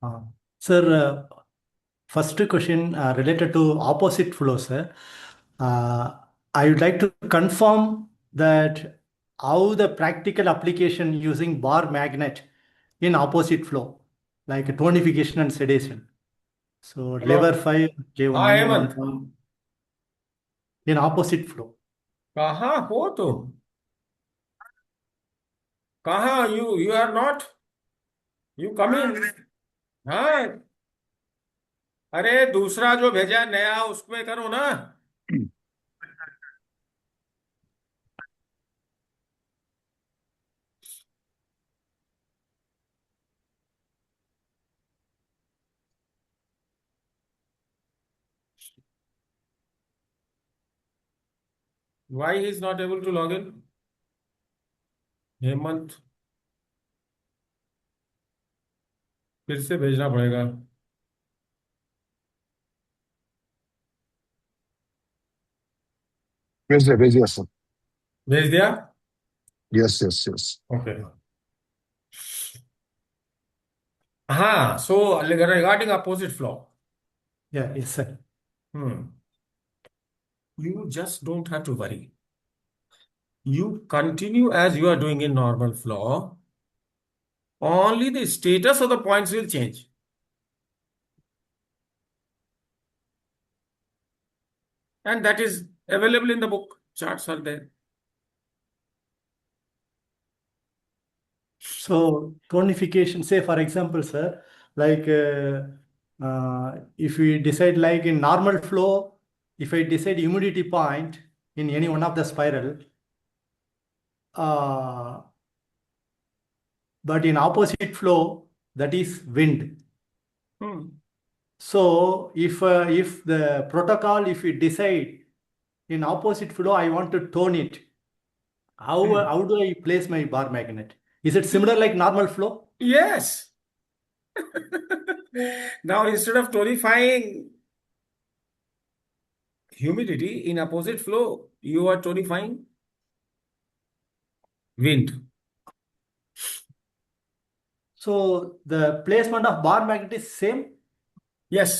Uh, Sir, first question related to opposite flow, sir. Uh, I would like to confirm that how the practical application using bar magnet in opposite flow, like tonification and sedation. So hello. lever 5, हाँ J1 E1 Hemant, from in opposite flow. कहाँ हो तुम? कहाँ you are not, you come in. हाँ, अरे दूसरा जो भेजा है नया उसमें करो ना। Why he is not able to log in? Hemant, फिर से भेजना पड़ेगा। Yes, yes, sir. भेज दिया। Yes, yes, yes. ओके। हाँ, so regarding opposite flow, Yeah, yes, sir. You just don't have to worry. You continue as you are doing in normal flow. Only the status of the points will change. And that is available in the book. Charts are there. So tonification, say for example, sir, like if we decide like in normal flow, if I decide humidity point in any one of the spiral, uh, but in opposite flow, that is wind. Hmm. So if the protocol, if we decide in opposite flow, I want to tone it, Hmm. how do I place my bar magnet? Is it similar like normal flow? Yes. Now, instead of tonifying humidity in opposite flow, you are tonifying wind. So the placement of bar magnet is same. Yes.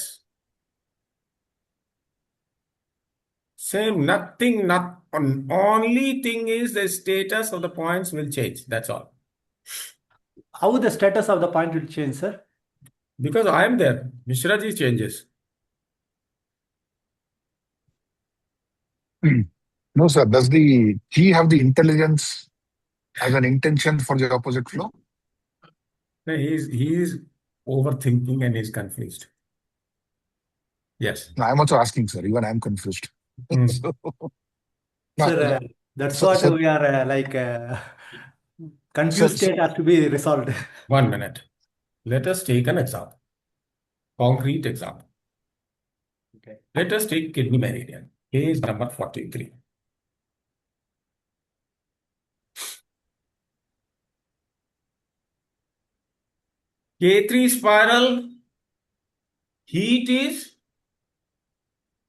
Same, nothing, not only thing is the status of the points will change. That's all. How the status of the point will change, sir? Because I am there. Mishraji changes. No, sir. Does the key have the intelligence as an intention for the opposite flow? No, he is overthinking and he's confused. Yes. No, I'm also asking, sir. Even I'm confused. Hmm. so, no, Sir, that's so, what so, we are like so, confused so, state has to be resolved. 1 minute. Let us take an example. Concrete example. Okay. Let us take kidney meridian. Page number 43. K3 spiral, heat is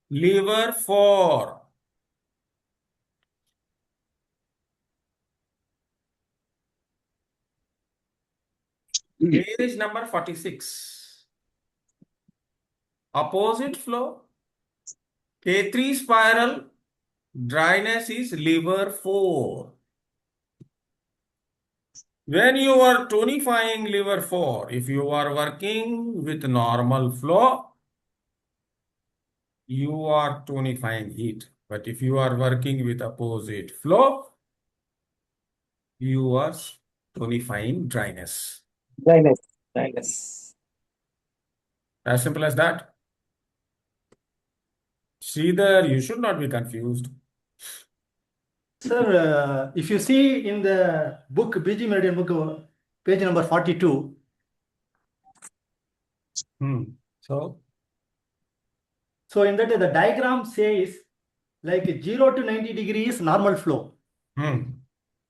lever 4. Page number 46. Opposite flow, K3 spiral, dryness is lever 4. When you are tonifying lever 4, if you are working with normal flow, you are tonifying heat. But if you are working with opposite flow, you are tonifying dryness. Dryness, dryness. As simple as that. Sridhar, you should not be confused. Sir, if you see in the book, BG Meridian book, page number 42, So, so in that the diagram says like 0 to 90 degrees normal flow.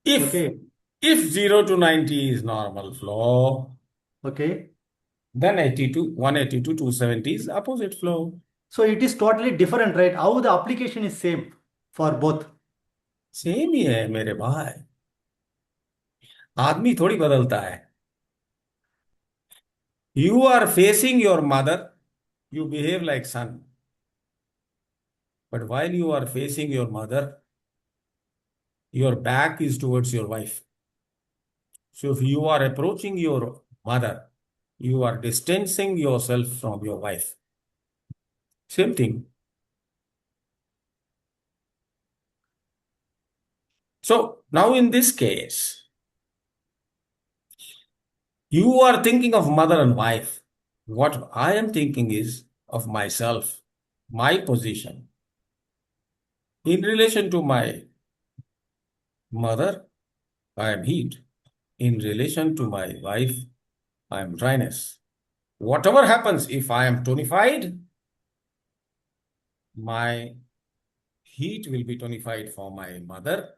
if Okay. if 0 to 90 is normal flow, Okay. then 82, 180 to 270 is opposite flow. So it is totally different, right? How the application is same for both. Same ही है मेरे भाई, आदमी थोड़ी बदलता है। You are facing your mother, you behave like son. But while you are facing your mother, your back is towards your wife. So if you are approaching your mother, you are distancing yourself from your wife. Same thing. So now in this case, you are thinking of mother and wife. What I am thinking is of myself, my position. In relation to my mother, I am heat. In relation to my wife, I am dryness. Whatever happens, if I am tonified, my heat will be tonified for my mother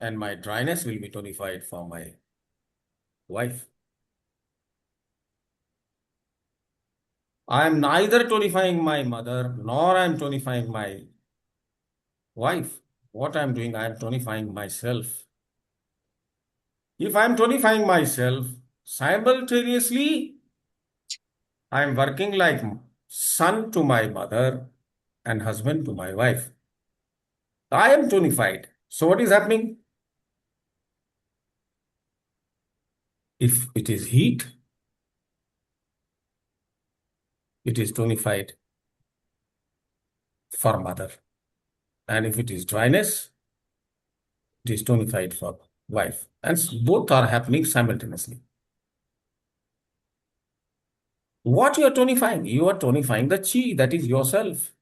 and my dryness will be tonified for my wife. I am neither tonifying my mother nor I am tonifying my wife. What I am doing, I am tonifying myself. If I am tonifying myself, simultaneously, I am working like son to my mother and husband to my wife. I am tonified. So what is happening? If it is heat, it is tonified for mother. And if it is dryness, it is tonified for wife. And both are happening simultaneously. What you are tonifying? You are tonifying the chi, that is yourself.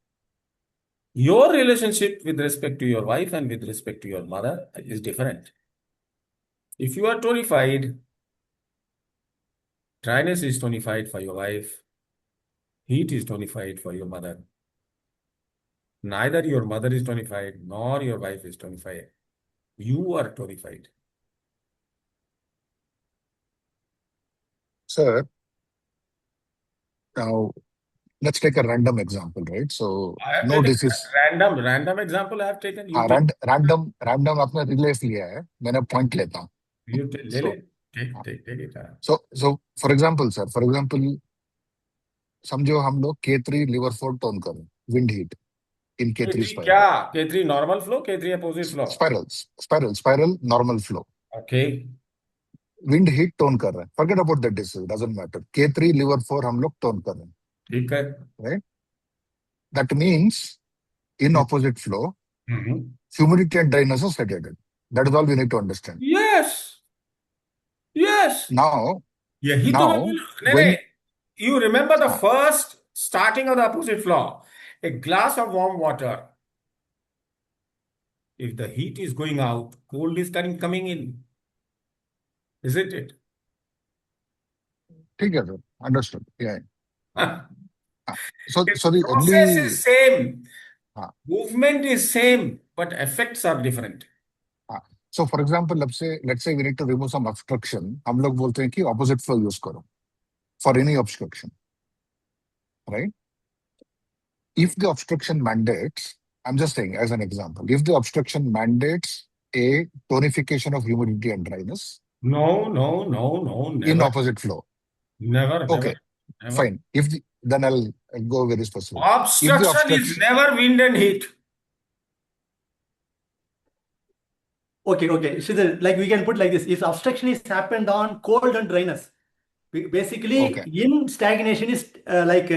Your relationship with respect to your wife and with respect to your mother is different. If you are tonified, dryness is tonified for your wife, heat is tonified for your mother. Neither your mother is tonified nor your wife is tonified. You are tonified. Sir, now let's take a random example, right? So I have no taken disease. random example I have taken. You हाँ take. Random आपने रिलेफ लिया है, मैंने point लेता हूँ. You ले ले. Take it. So for example, sir, समझो हम लोग K3 liver 4 टोन करें, wind heat in K3 K3 spiral. क्या? K3 normal flow, K3 opposite flow. Spiral normal flow. Okay. Wind heat tone कर रहे हैं. Forget about the disease, doesn't matter. K3 liver 4 हम लोग टोन कर रहे हैं. ठीक है. Right? That means in opposite flow, Mm-hmm. humidity and dryness are segregated. That is all we need to understand. Yes. Now, यही तो मैं बोल. नहीं, you remember the first starting of the opposite flow. A glass of warm water. If the heat is going out, cold is coming in. Isn't it? ठीक है, sir. Understood. Yeah. So The the process only is same. हाँ. Movement is same, but effects are different. So for example, let's say we need to remove some obstruction. हम लोग बोलते हैं कि opposite flow use करो for any obstruction, right? If the obstruction mandates, I'm just saying as an example, if the obstruction mandates a tonification of humidity and dryness, No, never. in opposite flow. Never. Okay, never. fine. Then I'll go very specific. Obstruction is never wind and heat. Okay. So like we can put like this: if obstruction is happened on cold and dryness, basically in stagnation is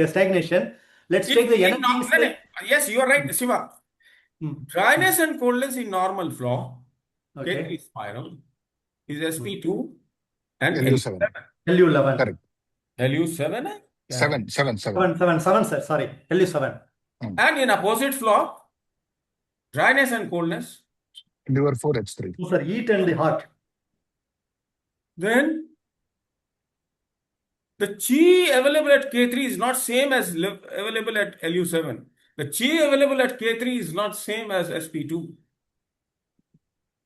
stagnation. Let's take the energy. Yes, you are right, Shiva. Dryness and coldness in normal flow, K3 spiral, is sp2 and LU7. LU11. Correct. LU7? 7, sir. Sorry, LU7. And in opposite flow, dryness and coldness. Liver 4 H3. So, sir, heat and the hot. Then the chi available at K3 is not same as available at LU7. The chi available at K3 is not same as sp2.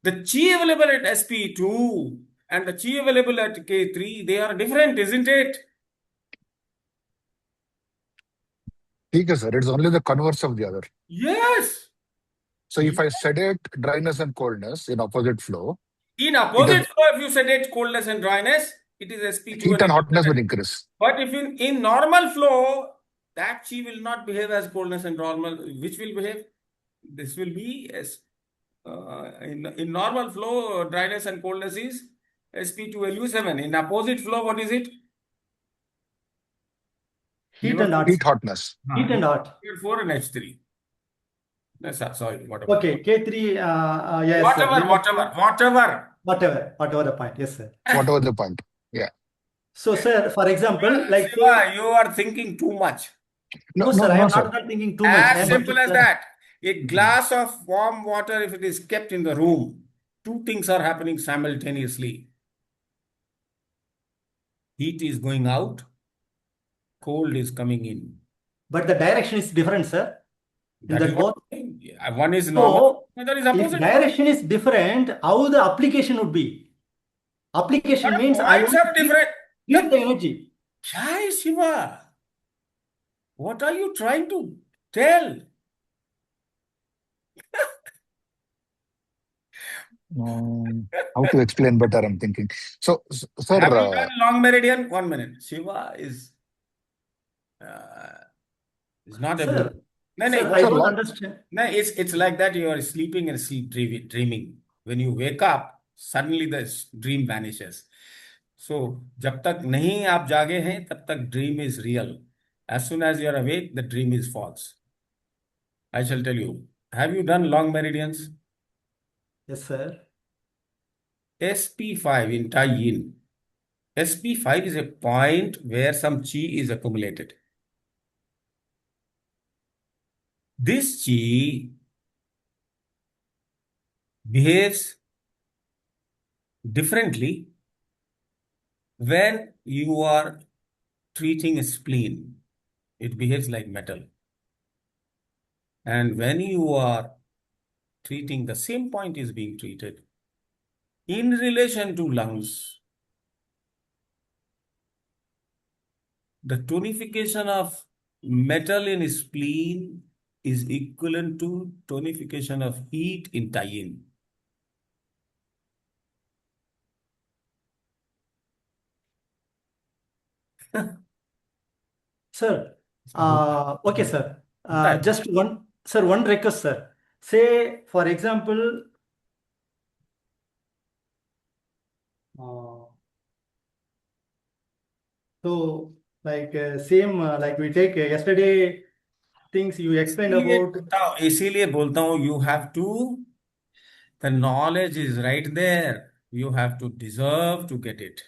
The chi available at sp2 and the chi available at K3, they are different, isn't it? ठीक है, sir. It's only the converse of the other. Yes. So if I sedate dryness and coldness in opposite flow. In opposite flow, if you sedate coldness and dryness, it is sp2 Heat and hotness will LU7. increase. But if in normal flow, that Chi will not behave as coldness and normal, which will behave? This will be as in normal flow, dryness and coldness is sp2 LU7. In opposite flow, what is it? Heat and hot. Heat hotness. Heat and hot. 4 and H3. Sorry, whatever. Okay, K3, yes, sir. Whatever. The point. Yes, sir. Whatever the point. Yeah. So, sir, for example, like, Shiva, you are thinking too much. no, sir, I am sir. not thinking too much. I As am simple just, as that. A glass of warm water, if it is kept in the room, two things are happening simultaneously. Heat is going out, cold is coming in. But the direction is different, sir. That That is what both. I'm saying. One is normal, So, another is if opposite. direction is different, how the application would be? Application But means I points want are to different. get the energy. Jai Shiva, what are you trying to tell? How to explain better, I'm thinking. So, sir, Have you done long meridian? 1 minute. Shiva is not Sir, able. No, sir, no, I Sir, don't long- understand. no, it's like that. You are sleeping and sleep dreaming. When you wake up, suddenly the dream vanishes. So, जब तक नहीं आप जागे हैं, तब तक dream is real. As soon as you are awake, the dream is false. I shall tell you. Have you done long meridians? Yes, sir. SP5 in Tai Yin. SP5 is a point where some chi is accumulated. This chi behaves differently when you are treating a spleen. It behaves like metal. And when you are treating, the same point is being treated in relation to lungs, the tonification of metal in spleen is equivalent to tonification of heat in Tai Yin. Sir, okay, sir. Right. Just one request, sir. Say, for example, so like same like we take yesterday things you explained about. इसीलिए बोलता हूँ you have to, the knowledge is right there. You have to deserve to get it.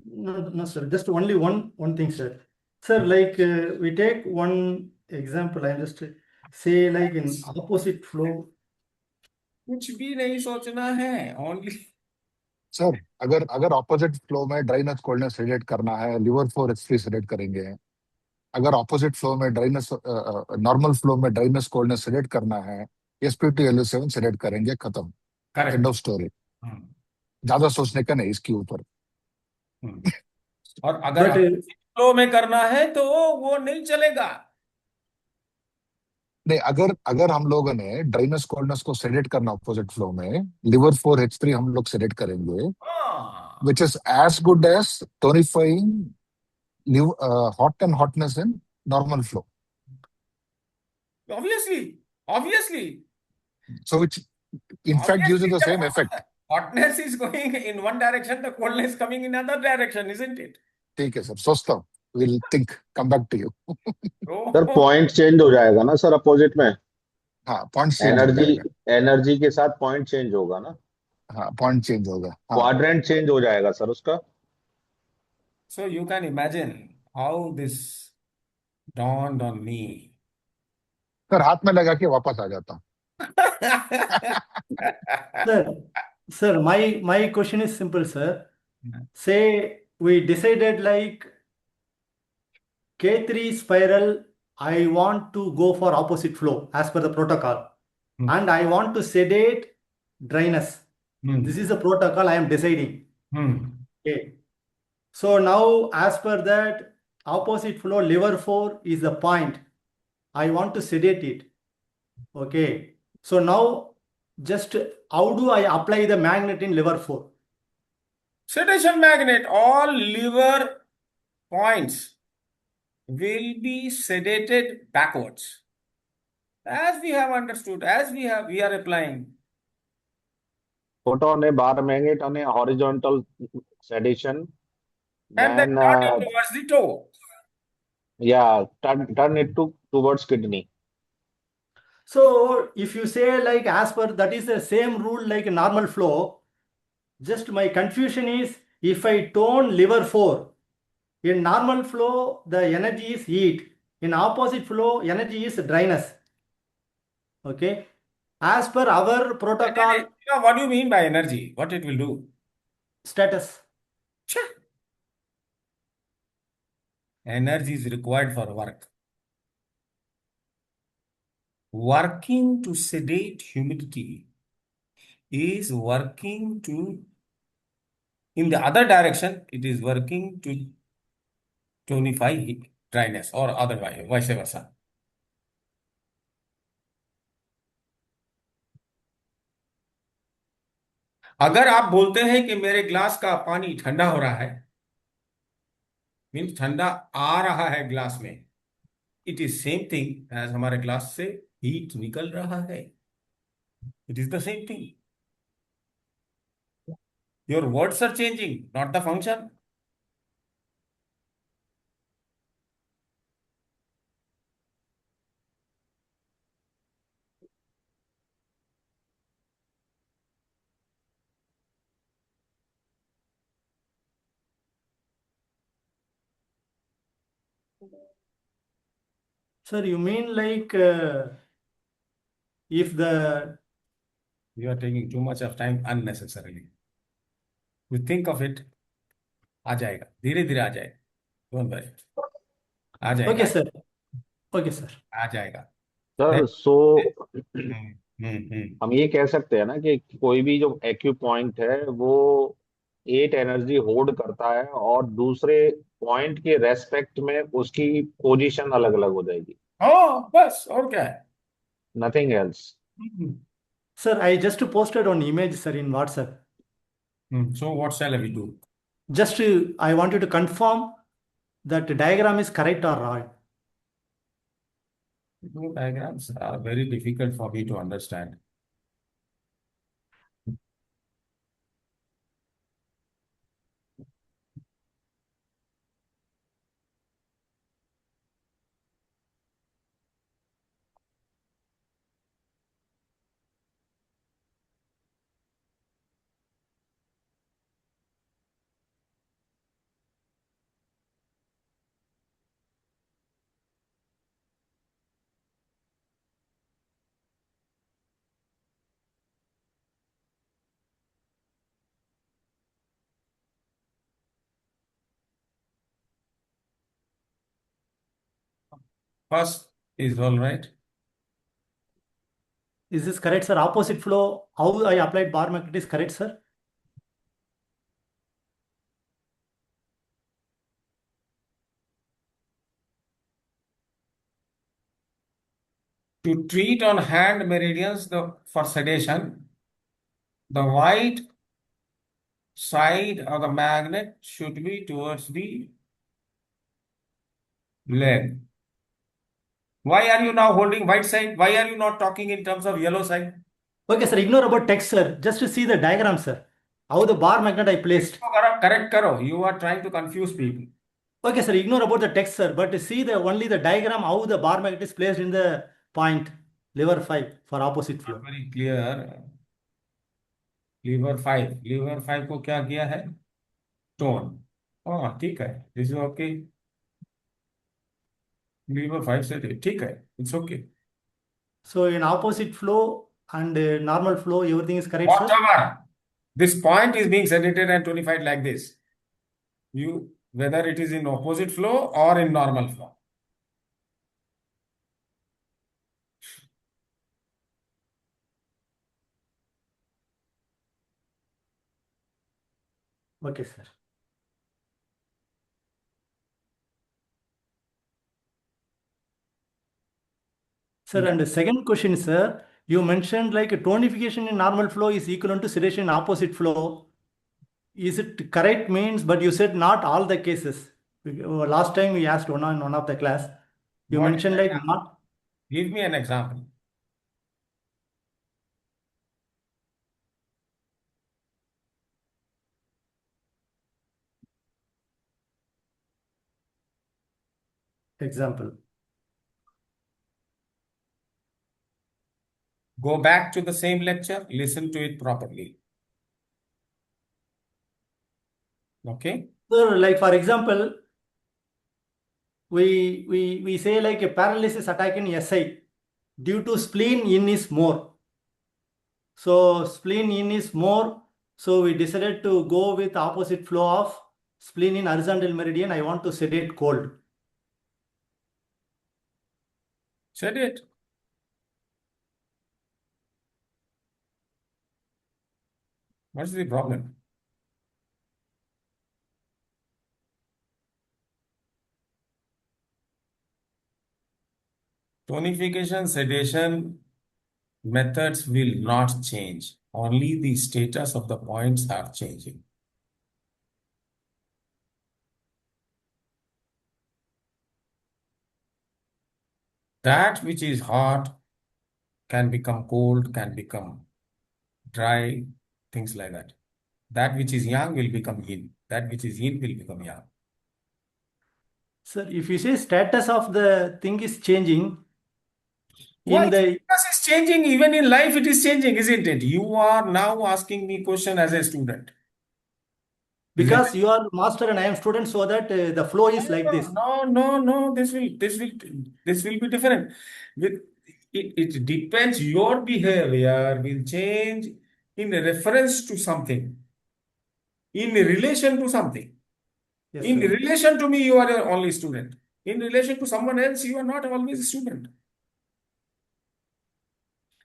No, sir. Just only one thing, sir. Sir, like we take one example. I just say like in opposite flow. कुछ भी नहीं सोचना है. Only. Sir, अगर opposite flow में dryness coldness relate करना है, liver 4H3 relate करेंगे. अगर ऑपोजिट फ्लो में ड्राइनेस नॉर्मल फ्लो में ड्राइनेस कोल्डनेस रिलेट करना है, sp2 LU7 सिलेक्ट करेंगे, खत्म. End of story. ज्यादा सोचने का नहीं इसके ऊपर. और अगर फ्लो में करना है तो वो नहीं चलेगा. नहीं, अगर हम लोगों ने ड्राइनेस कोल्डनेस को सिलेक्ट करना ऑपोजिट फ्लो में, लिवर 4H3 हम लोग सिलेक्ट करेंगे, which is as good as tonifying hot and hotness in normal flow. Obviously. So which in fact gives you the same effect. Hotness is going in one direction, the coldness coming in another direction, isn't it? ठीक है sir, सोचता हूँ. We'll think, come back to you. Sir point change हो जाएगा ना sir opposite में. हाँ, point change हो जाएगा. एनर्जी के साथ पॉइंट चेंज होगा ना. हाँ, पॉइंट चेंज होगा. क्वाड्रेंट चेंज हो जाएगा सर उसका. So you can imagine how this dawned on me. Sir हाथ में लगा के वापस आ जाता हूँ. Sir, my question is simple, sir. Say we decided like K3 spiral, I want to go for opposite flow as per the protocol, and I want to sedate dryness. This is the protocol I am deciding. Okay. So now, as per that, opposite flow liver 4 is the point. I want to sedate it. Okay. So now, just how do I apply the magnet in liver 4? sedation magnet, all lever points will be sedated backwards. As we have understood, we are applying. Put on a bar magnet on a horizontal sedation, And then then turn it towards the toe. yeah, turn it towards kidney. So if you say like as per that is the same rule like a normal flow, just my confusion is if I tone liver 4, in normal flow the energy is heat. In opposite flow energy is dryness. Okay. As per our protocol What do you mean by energy? What it will do? status. Chha. Energy is required for work. Working to sedate humidity is working to, in the other direction, it is working to tonify dryness or otherwise, vice versa. अगर आप बोलते हैं कि मेरे glass का पानी ठंडा हो रहा है, मीन ठंडा आ रहा है ग्लास में, it is same thing as हमारे ग्लास से हीट निकल रहा है. It is the same thing. Your words are changing, not the function. Sir, you mean like if the You are taking too much of time unnecessarily. You think of it, आ जाएगा, धीरे धीरे आ जाएगा. Don't worry, आ जाएगा. okay sir, okay sir. आ जाएगा. Sir हम्म. हम ये कह सकते हैं ना कि कोई भी जो एक्यू पॉइंट है वो 8 एनर्जी होल्ड करता है और दूसरे पॉइंट के रेस्पेक्ट में उसकी पोजीशन अलग अलग हो जाएगी. बस और क्या है. Nothing else. Sir, I just posted on image, sir, in WhatsApp. So what shall we do? Just I wanted to confirm that diagram is correct or wrong. Diagrams are very difficult for me to understand. First is all right. Is this correct, sir? Opposite flow, how I applied bar magnet is correct, sir? To treat on hand meridians for sedation, the white side of the magnet should be towards the leg. Why are you now holding white side? Why are you not talking in terms of yellow side? Okay, sir, ignore about text, sir. Just to see the diagram, sir. How the bar magnet I placed. Correct karo. You are trying to confuse people. Okay, sir, ignore about the text, sir. But see the only the diagram how the bar magnet is placed in the point lever 5 for opposite flow. Not very clear. Liver 5 को क्या किया है? Tone. हाँ ठीक है, this is okay. Liver 5 से ठीक है, it's okay. So in opposite flow and normal flow, everything is correct, sir? Whatever. This point is being sedated and tonified like this. Whether it is in opposite flow or in normal flow. Okay, sir. Sir, Yeah. and the second question, sir, you mentioned like tonification in normal flow is equivalent to sedation in opposite flow. is it correct means, but you said not all the cases. Last time we asked one of the class, you What mentioned like not. Give me an example. Example. Go back to the same lecture, listen to it properly. Okay? So, like for example, we say like a paralysis attack in SI due to spleen in is more. So spleen in is more. So we decided to go with opposite flow of spleen in horizontal meridian. I want to sedate cold. Said it. What's the problem? Tonification sedation methods will not change. Only the status of the points are changing. That which is hot can become cold, can become dry, things like that. That which is yang will become yin. That which is yin will become yang. Sir, if you say status of the thing is changing Why in the status is changing? Even in life, it is changing, isn't it? You are now asking me question as a student, isn't because it? you are master and I am student, so that the flow is like this. No. This will be different. With it depends. Your behavior will change in reference to something, in relation to something. Yes, In sir. relation to me, you are your only student. In relation to someone else, you are not always a student.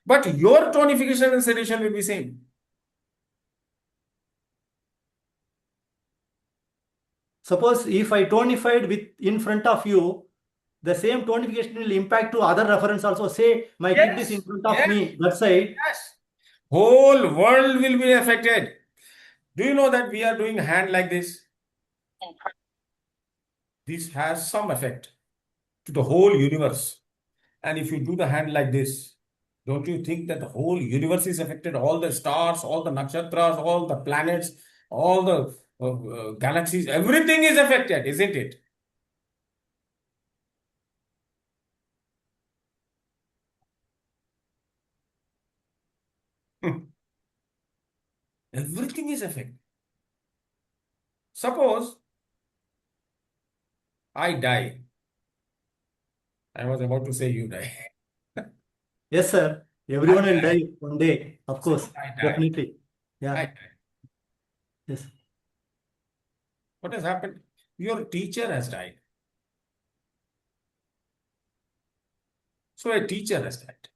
But your tonification and sedation will be same. Suppose if I tonified with in front of you, the same tonification will impact to other reference also. Say my kid is in front of Yes, me, that side. yes. Whole world will be affected. Do you know that we are doing hand like this? This has some effect to the whole universe. And if you do the hand like this, don't you think that the whole universe is affected? All the stars, all the nakshatras, all the planets, all the galaxies, everything is affected, isn't it? Everything is affected. Suppose I die. I was about to say you die. Yes, sir. I Everyone will die. die one day, of course. Suppose I die. Definitely. Yeah. I die. Yes. What has happened? Your teacher has died. So a teacher has died.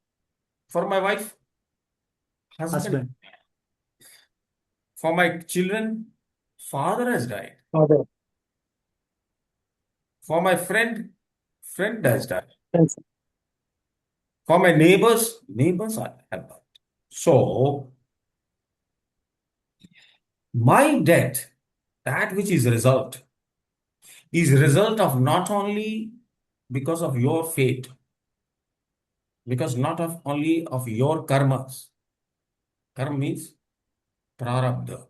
For my wife, husband. Husband. For my children, father has died. Father. For my friend has died. Yes. For my neighbors have died. So my death, that which is result of not only because of your fate, because not of only of your karmas. Karma means prarabdha.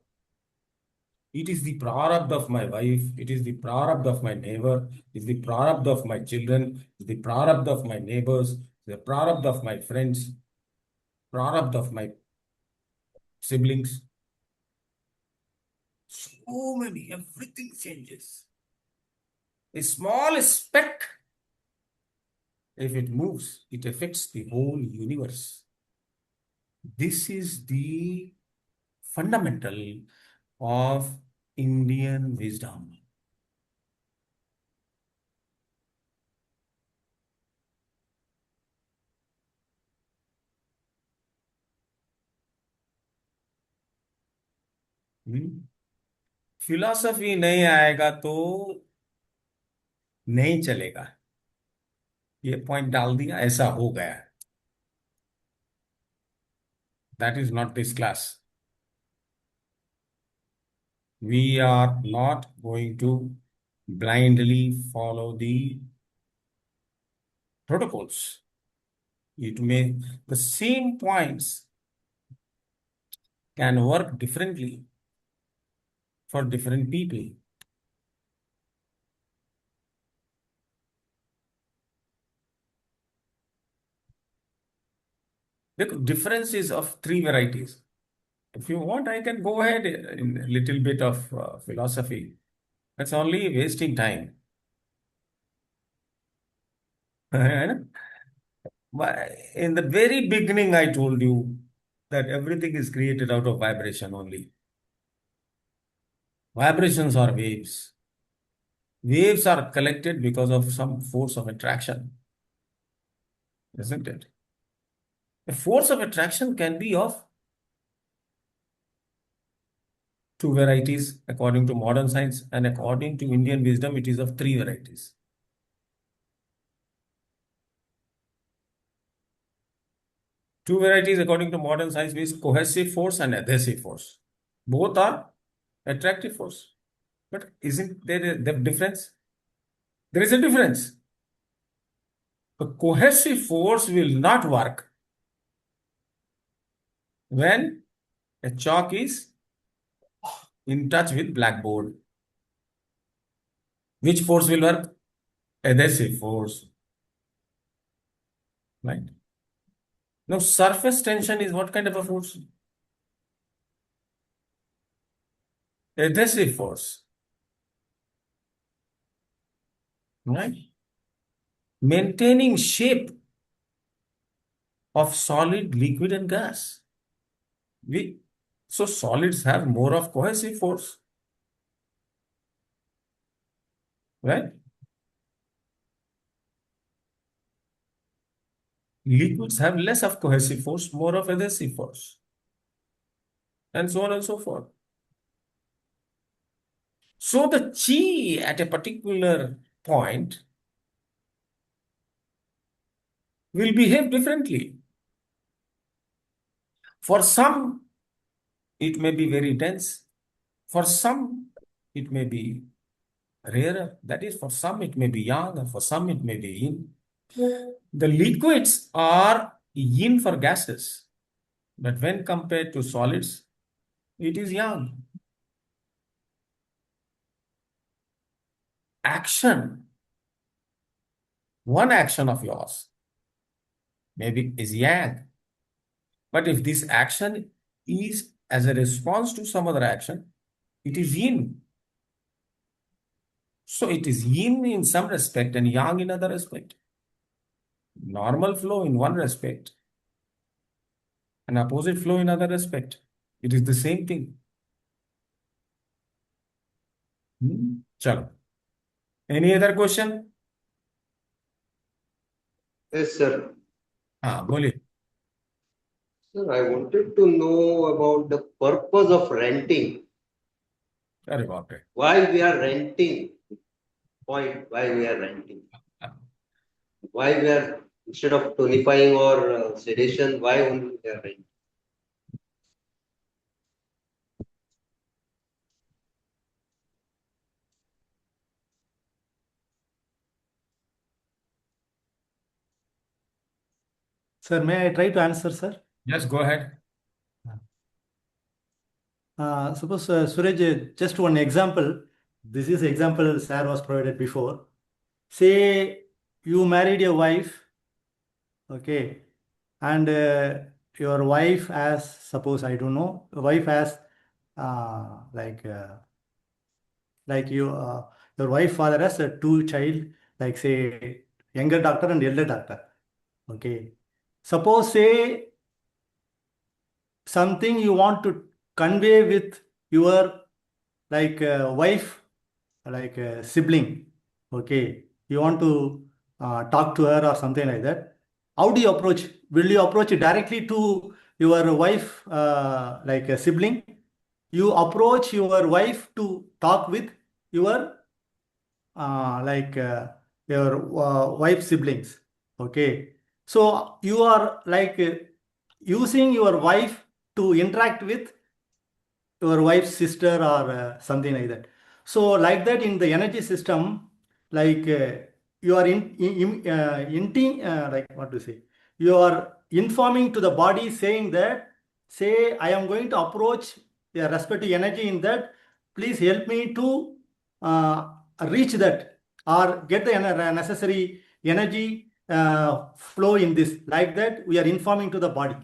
It is the prarabdha of my wife, it is the prarabdha of my neighbor, it is the prarabdha of my children, it is the prarabdha of my neighbors, the prarabdha of my friends, prarabdha of my siblings. So many, everything changes. A small speck, if it moves, it affects the whole universe. This is the fundamental of Indian wisdom. Philosophy नहीं आएगा तो नहीं चलेगा, ये point डाल दिया, ऐसा हो गया. That is not this class. We are not going to blindly follow the protocols. The same points can work differently for different people. The difference is of three varieties. If you want, I can go ahead in a little bit of philosophy. That's only wasting time. But in the very beginning, I told you that everything is created out of vibration only. Vibrations are waves. Waves are collected because of some force of attraction, isn't it? The force of attraction can be of two varieties according to modern science, and according to Indian wisdom, it is of three varieties. Two varieties according to modern science is cohesive force and adhesive force. Both are attractive force. But isn't there a difference? There is a difference. The cohesive force will not work when a chalk is in touch with blackboard. Which force will work? Adhesive force. Right? Now, surface tension is what kind of a force? Adhesive force. Right? Maintaining shape of solid, liquid, and gas. So solids have more of cohesive force. Right? Liquids have less of cohesive force, more of adhesive force. And so on and so forth. So the chi at a particular point will behave differently. For some, it may be very dense. For some, it may be rarer. That is, for some, it may be yang, and for some, it may be yin. The liquids are yin for gases, but when compared to solids, it is yang. Action, one action of yours, maybe is yang. But if this action is as a response to some other action, it is yin. So it is yin in some respect and yang in other respect. Normal flow in one respect and opposite flow in other respect. It is the same thing. Chalo. Any other question? Yes, sir. Boli. Sir, I wanted to know about the purpose of renting. Sorry about it. Why we are renting? Point. Why we are renting? Why we are, instead of tonifying or sedation, why only we are renting? Sir, may I try to answer, sir? Yes, go ahead. Suppose, Suraj, just one example. This is example sir was provided before. Say you married a wife, okay, and your wife has, suppose, I don't know, wife has like your wife father has a two child, like say younger doctor and elder doctor, okay. Suppose say something you want to convey with your like wife, like sibling, okay, you want to talk to her or something like that. How do you approach? Will you approach directly to your wife, like a sibling? You approach your wife to talk with your like your wife siblings, okay. So you are like using your wife to interact with your wife's sister or something like that. So like that in the energy system, like you are like what to say, you are informing to the body saying that, say I am going to approach the respective energy in that, please help me to reach that or get the necessary energy flow in this. Like that we are informing to the body.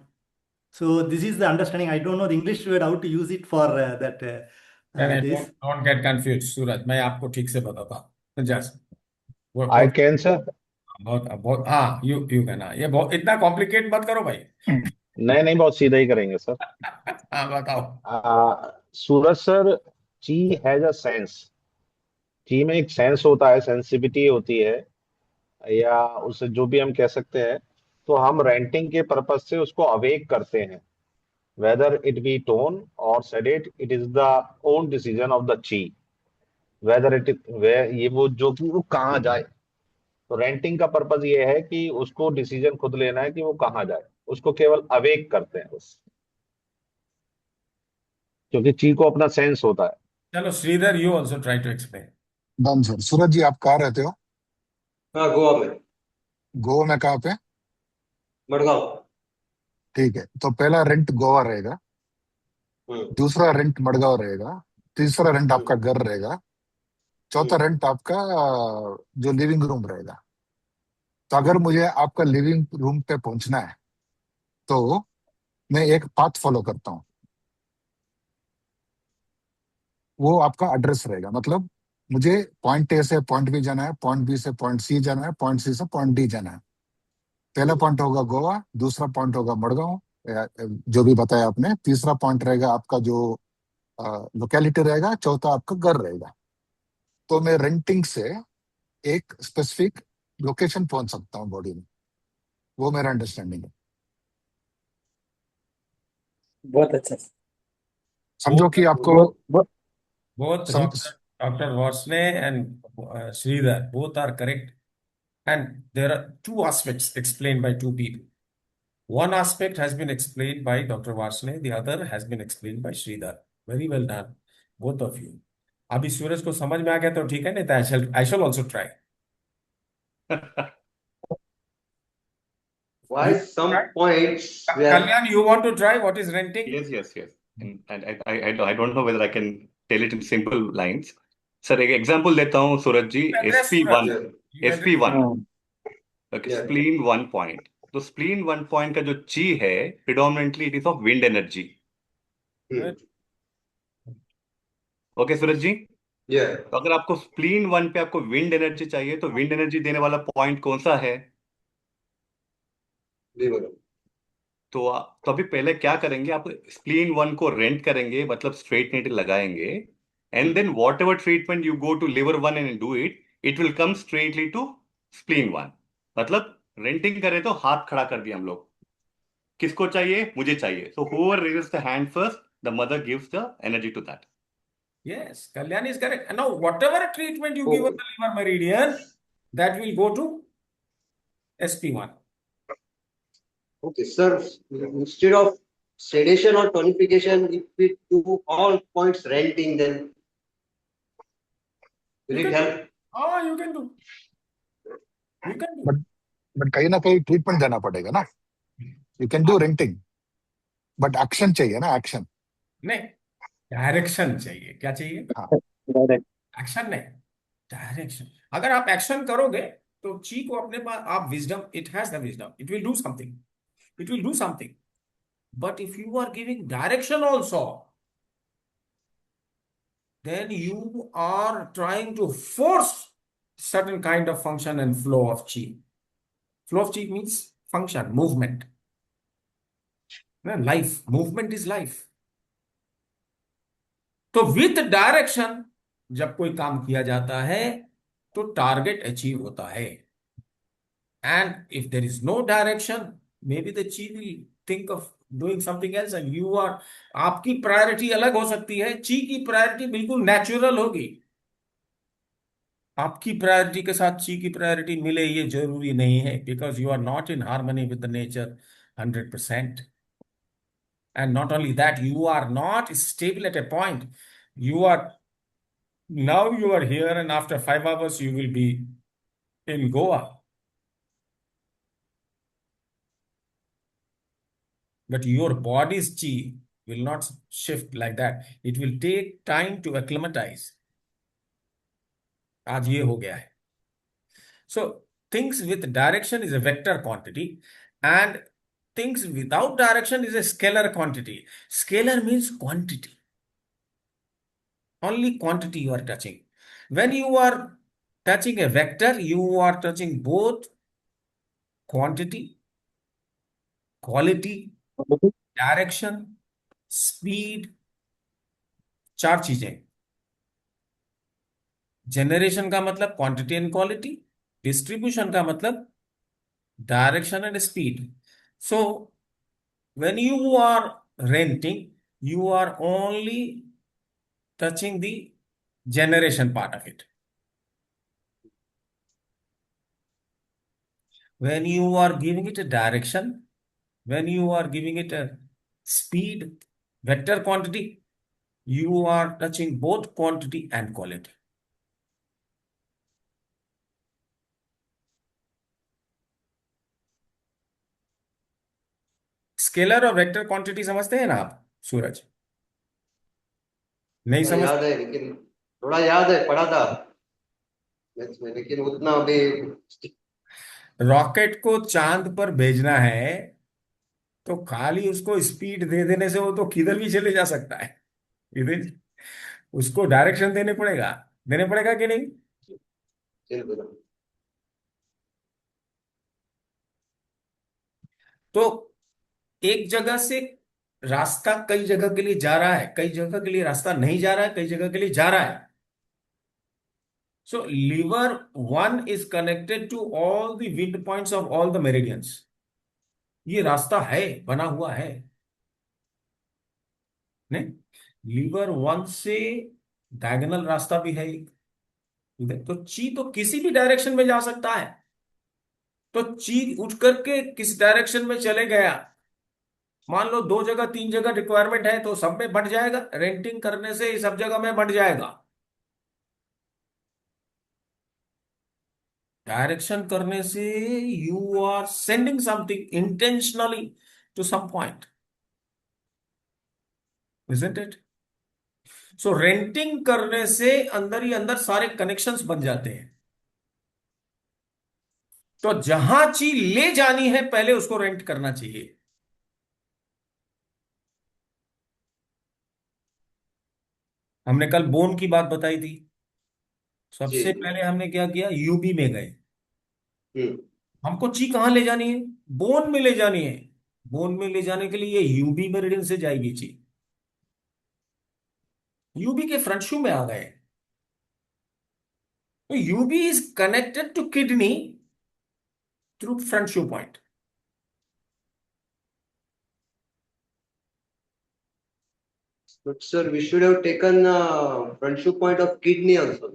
So this is the understanding. I don't know the English word how to use it for that this. don't get confused, सूरज, मैं आपको ठीक से बताता हूँ। Just वो I can, sir. बहुत हाँ, you can, हाँ, ये बहुत इतना कॉम्प्लिकेट मत करो भाई। नहीं नहीं, बहुत सीधा ही करेंगे सर। हाँ बताओ। सूरज सर, ची हैज अ सेंस। ची में एक सेंस होता है, सेंसिटिविटी होती है, या उसे जो भी हम कह सकते हैं। तो हम रेंटिंग के पर्पज से उसको अवेक करते हैं, वेदर इट बी टोन और sedate, it is the own decision of the ची, वेदर इट वे ये वो जो कि वो कहाँ जाए। तो रेंटिंग का पर्पज ये है कि उसको डिसीजन खुद लेना है कि वो कहाँ जाए, उसको केवल अवेक करते हैं बस, क्योंकि ची को अपना सेंस होता है। चलो Shridhar, you also try to explain. Done sir. Suraj ji आप कहाँ रहते हो? हाँ, गोवा में, गोवा में कहाँ पे? मडगांव। ठीक है, तो पहला रेंट गोवा रहेगा, दूसरा रेंट मडगांव रहेगा, तीसरा रेंट आपका घर रहेगा, चौथा रेंट आपका जो लिविंग रूम रहेगा। तो अगर मुझे आपका लिविंग रूम पे पहुंचना है तो मैं एक पाथ फॉलो करता हूँ, वो आपका एड्रेस रहेगा। मतलब मुझे पॉइंट ए से पॉइंट बी जाना है, पॉइंट बी से पॉइंट सी जाना है, पॉइंट सी से पॉइंट डी जाना है। पहला पॉइंट होगा गोवा, दूसरा पॉइंट होगा मडगांव, जो भी बताया आपने, तीसरा पॉइंट रहेगा आपका जो लोकेलिटी रहेगा, चौथा आपका घर रहेगा। तो मैं रेंटिंग से एक स्पेसिफिक लोकेशन पहुंच सकता हूँ बॉडी में, वो मेरा अंडरस्टैंडिंग है। बहुत अच्छा। समझो कि आपको Both Dr. Varshney and Sridhar, both are correct. And there are two aspects explained by two people. One aspect has been explained by Dr. Varshney, the other has been explained by Sridhar. Very well done, both of you. अभी सूरज को समझ में आ गया तो ठीक है, नहीं तो I shall also try. Why some points where Kalyan, you want to try what is renting? Yes. And I don't know whether I can tell it in simple lines. Sir एक एग्जांपल देता हूँ Suraj ji, SP1 okay, spleen 1 point. तो spleen 1 point का जो chi है predominantly it is of wind energy. Okay Suraj ji, तो अगर आपको स्प्लीन 1 पे आपको विंड एनर्जी चाहिए तो विंड एनर्जी देने वाला पॉइंट कौन सा है? तो अभी पहले क्या करेंगे, आप स्प्लीन 1 को रेंट करेंगे, मतलब स्ट्रेट नीडल लगाएंगे, and then whatever treatment you go to liver 1 and do it will come straightly to spleen 1। मतलब रेंटिंग करें तो हाथ खड़ा कर दिया हम लोग, किसको चाहिए? मुझे चाहिए। So whoever raises the hand first, the mother gives the energy to that. Yes, Kalyan is correct. And now, whatever treatment you give on the liver meridian, that will go to SP1. Okay, sir, instead of sedation or tonification, if we do all points renting, then will it help? Oh, you can do. You can do. But कहीं ना कहीं treatment देना पड़ेगा ना। You can do renting but action चाहिए ना, action नहीं, direction चाहिए। क्या चाहिए? हाँ, एक्शन नहीं, डायरेक्शन। अगर आप एक्शन करोगे तो ची को अपने पास, आप wisdom, it has the wisdom, it will do something, it will do something. But if you are giving direction also, then you are trying to force certain kind of function and flow of chi. Flow of chi means function, movement. Life, movement is life. तो with direction जब कोई काम किया जाता है तो target achieve होता है। And if there is no direction, maybe the chi will think of doing something else and you are, आपकी प्रायोरिटी अलग हो सकती है, ची की प्रायोरिटी बिल्कुल नेचुरल होगी। आपकी प्रायोरिटी के साथ ची की प्रायोरिटी मिले ये जरूरी नहीं है, because you are not in harmony with the nature 100%। And not only that, you are not stable at a point. You are now you are here, and after 5 hours you will be in Goa. But your body's chi will not shift like that. It will take time to acclimatize. आज ये हो गया है. So things with direction is a vector quantity, and things without direction is a scalar quantity. Scalar means quantity. Only quantity you are touching. When you are touching a vector, you are touching both quantity, quality, direction, speed, 4 चीजें. Generation का मतलब quantity and quality, distribution का मतलब direction and speed. So when you are renting, you are only touching the generation part of it. When you are giving it a direction, when you are giving it a speed, vector quantity, you are touching both quantity and quality. Scalar और vector quantity समझते हैं ना आप सूरज? नहीं थोड़ा समझ? याद है, लेकिन थोड़ा याद है, पढ़ा था मैथ्स में, लेकिन उतना अभी रॉकेट को चांद पर भेजना है तो खाली उसको स्पीड दे देने से वो तो किधर भी चले जा सकता है. इधर उसको डायरेक्शन देने पड़ेगा कि नहीं? बिल्कुल। तो एक जगह से रास्ता कई जगह के लिए जा रहा है, कई जगह के लिए रास्ता नहीं जा रहा है, कई जगह के लिए जा रहा है. So liver 1 is connected to all the wind points of all the meridians. ये रास्ता है, बना हुआ है. नहीं, लीवर 1 से डायगोनल रास्ता भी है एक. तो ची तो किसी भी डायरेक्शन में जा सकता है. तो ची उठ करके किस डायरेक्शन में चले गया, मान लो 2 जगह 3 जगह रिक्वायरमेंट है तो सब में बढ़ जाएगा. रेंटिंग करने से सब जगह में बढ़ जाएगा. डायरेक्शन करने से you are sending something intentionally to some point, isn't it? So renting करने से अंदर ही अंदर सारे कनेक्शंस बन जाते हैं. तो जहां चीज ले जानी है पहले उसको रेंट करना चाहिए. हमने कल बोन की बात बताई थी. जी सबसे जी। पहले हमने क्या किया, यूबी में गए. हम्म। हमको ची कहां ले जानी है? बोन में ले जानी है. बोन में ले जाने के लिए ये यूबी मेरिडियन से जाएगी ची. यूबी के फ्रंट शू में आ गए. तो UB is connected to kidney through front shu point. But sir, we should have taken front shoe point of kidney also.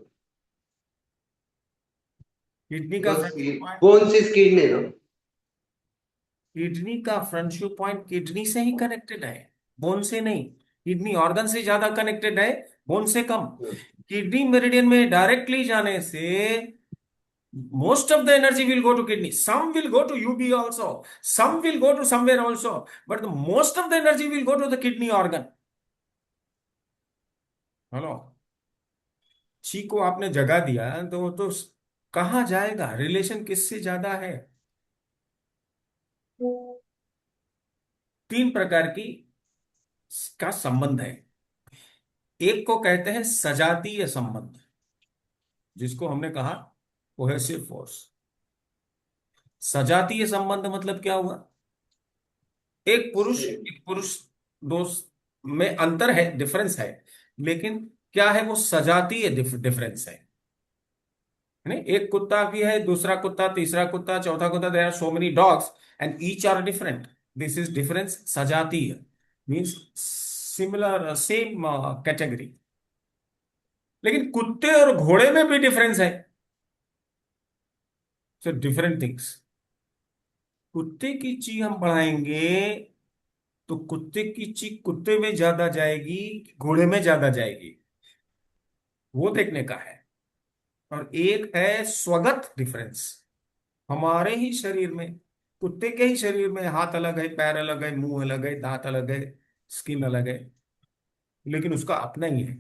Kidney का Because front shu point, bones is kidney, no? Kidney का front shu point kidney से ही connected है, bone से नहीं. Kidney organ से ज्यादा connected है, bone से कम. किडनी मेरिडियन में डायरेक्टली जाने से most of the energy will go to kidney. Some will go to UB also. Some will go to somewhere also. But the most of the energy will go to the kidney organ. Hello, ची को आपने जगह दिया तो वो तो कहाँ जाएगा? रिलेशन किससे ज्यादा है? 3 प्रकार की का संबंध है. एक को कहते हैं सजातीय संबंध, जिसको हमने कहा कोहेसिव फोर्स. सजातीय संबंध मतलब क्या हुआ? एक पुरुष दोस्त में अंतर है, डिफरेंस है, लेकिन क्या है वो? सजातीय डिफरेंस है. नहीं, एक कुत्ता भी है, दूसरा कुत्ता, तीसरा कुत्ता, चौथा कुत्ता. There are so many dogs and each are different. This is difference सजातीय, मीन्स सिमिलर, सेम कैटेगरी. लेकिन कुत्ते और घोड़े में भी डिफरेंस है. So different things. कुत्ते की ची हम बढ़ाएंगे तो कुत्ते की चीख कुत्ते में ज्यादा जाएगी, घोड़े में ज्यादा जाएगी, वो देखने का है। और एक है स्वगत डिफरेंस, हमारे ही शरीर में, कुत्ते के ही शरीर में हाथ अलग है, पैर अलग है, मुंह अलग है, दांत अलग है, स्किन अलग है, लेकिन उसका अपना ही है।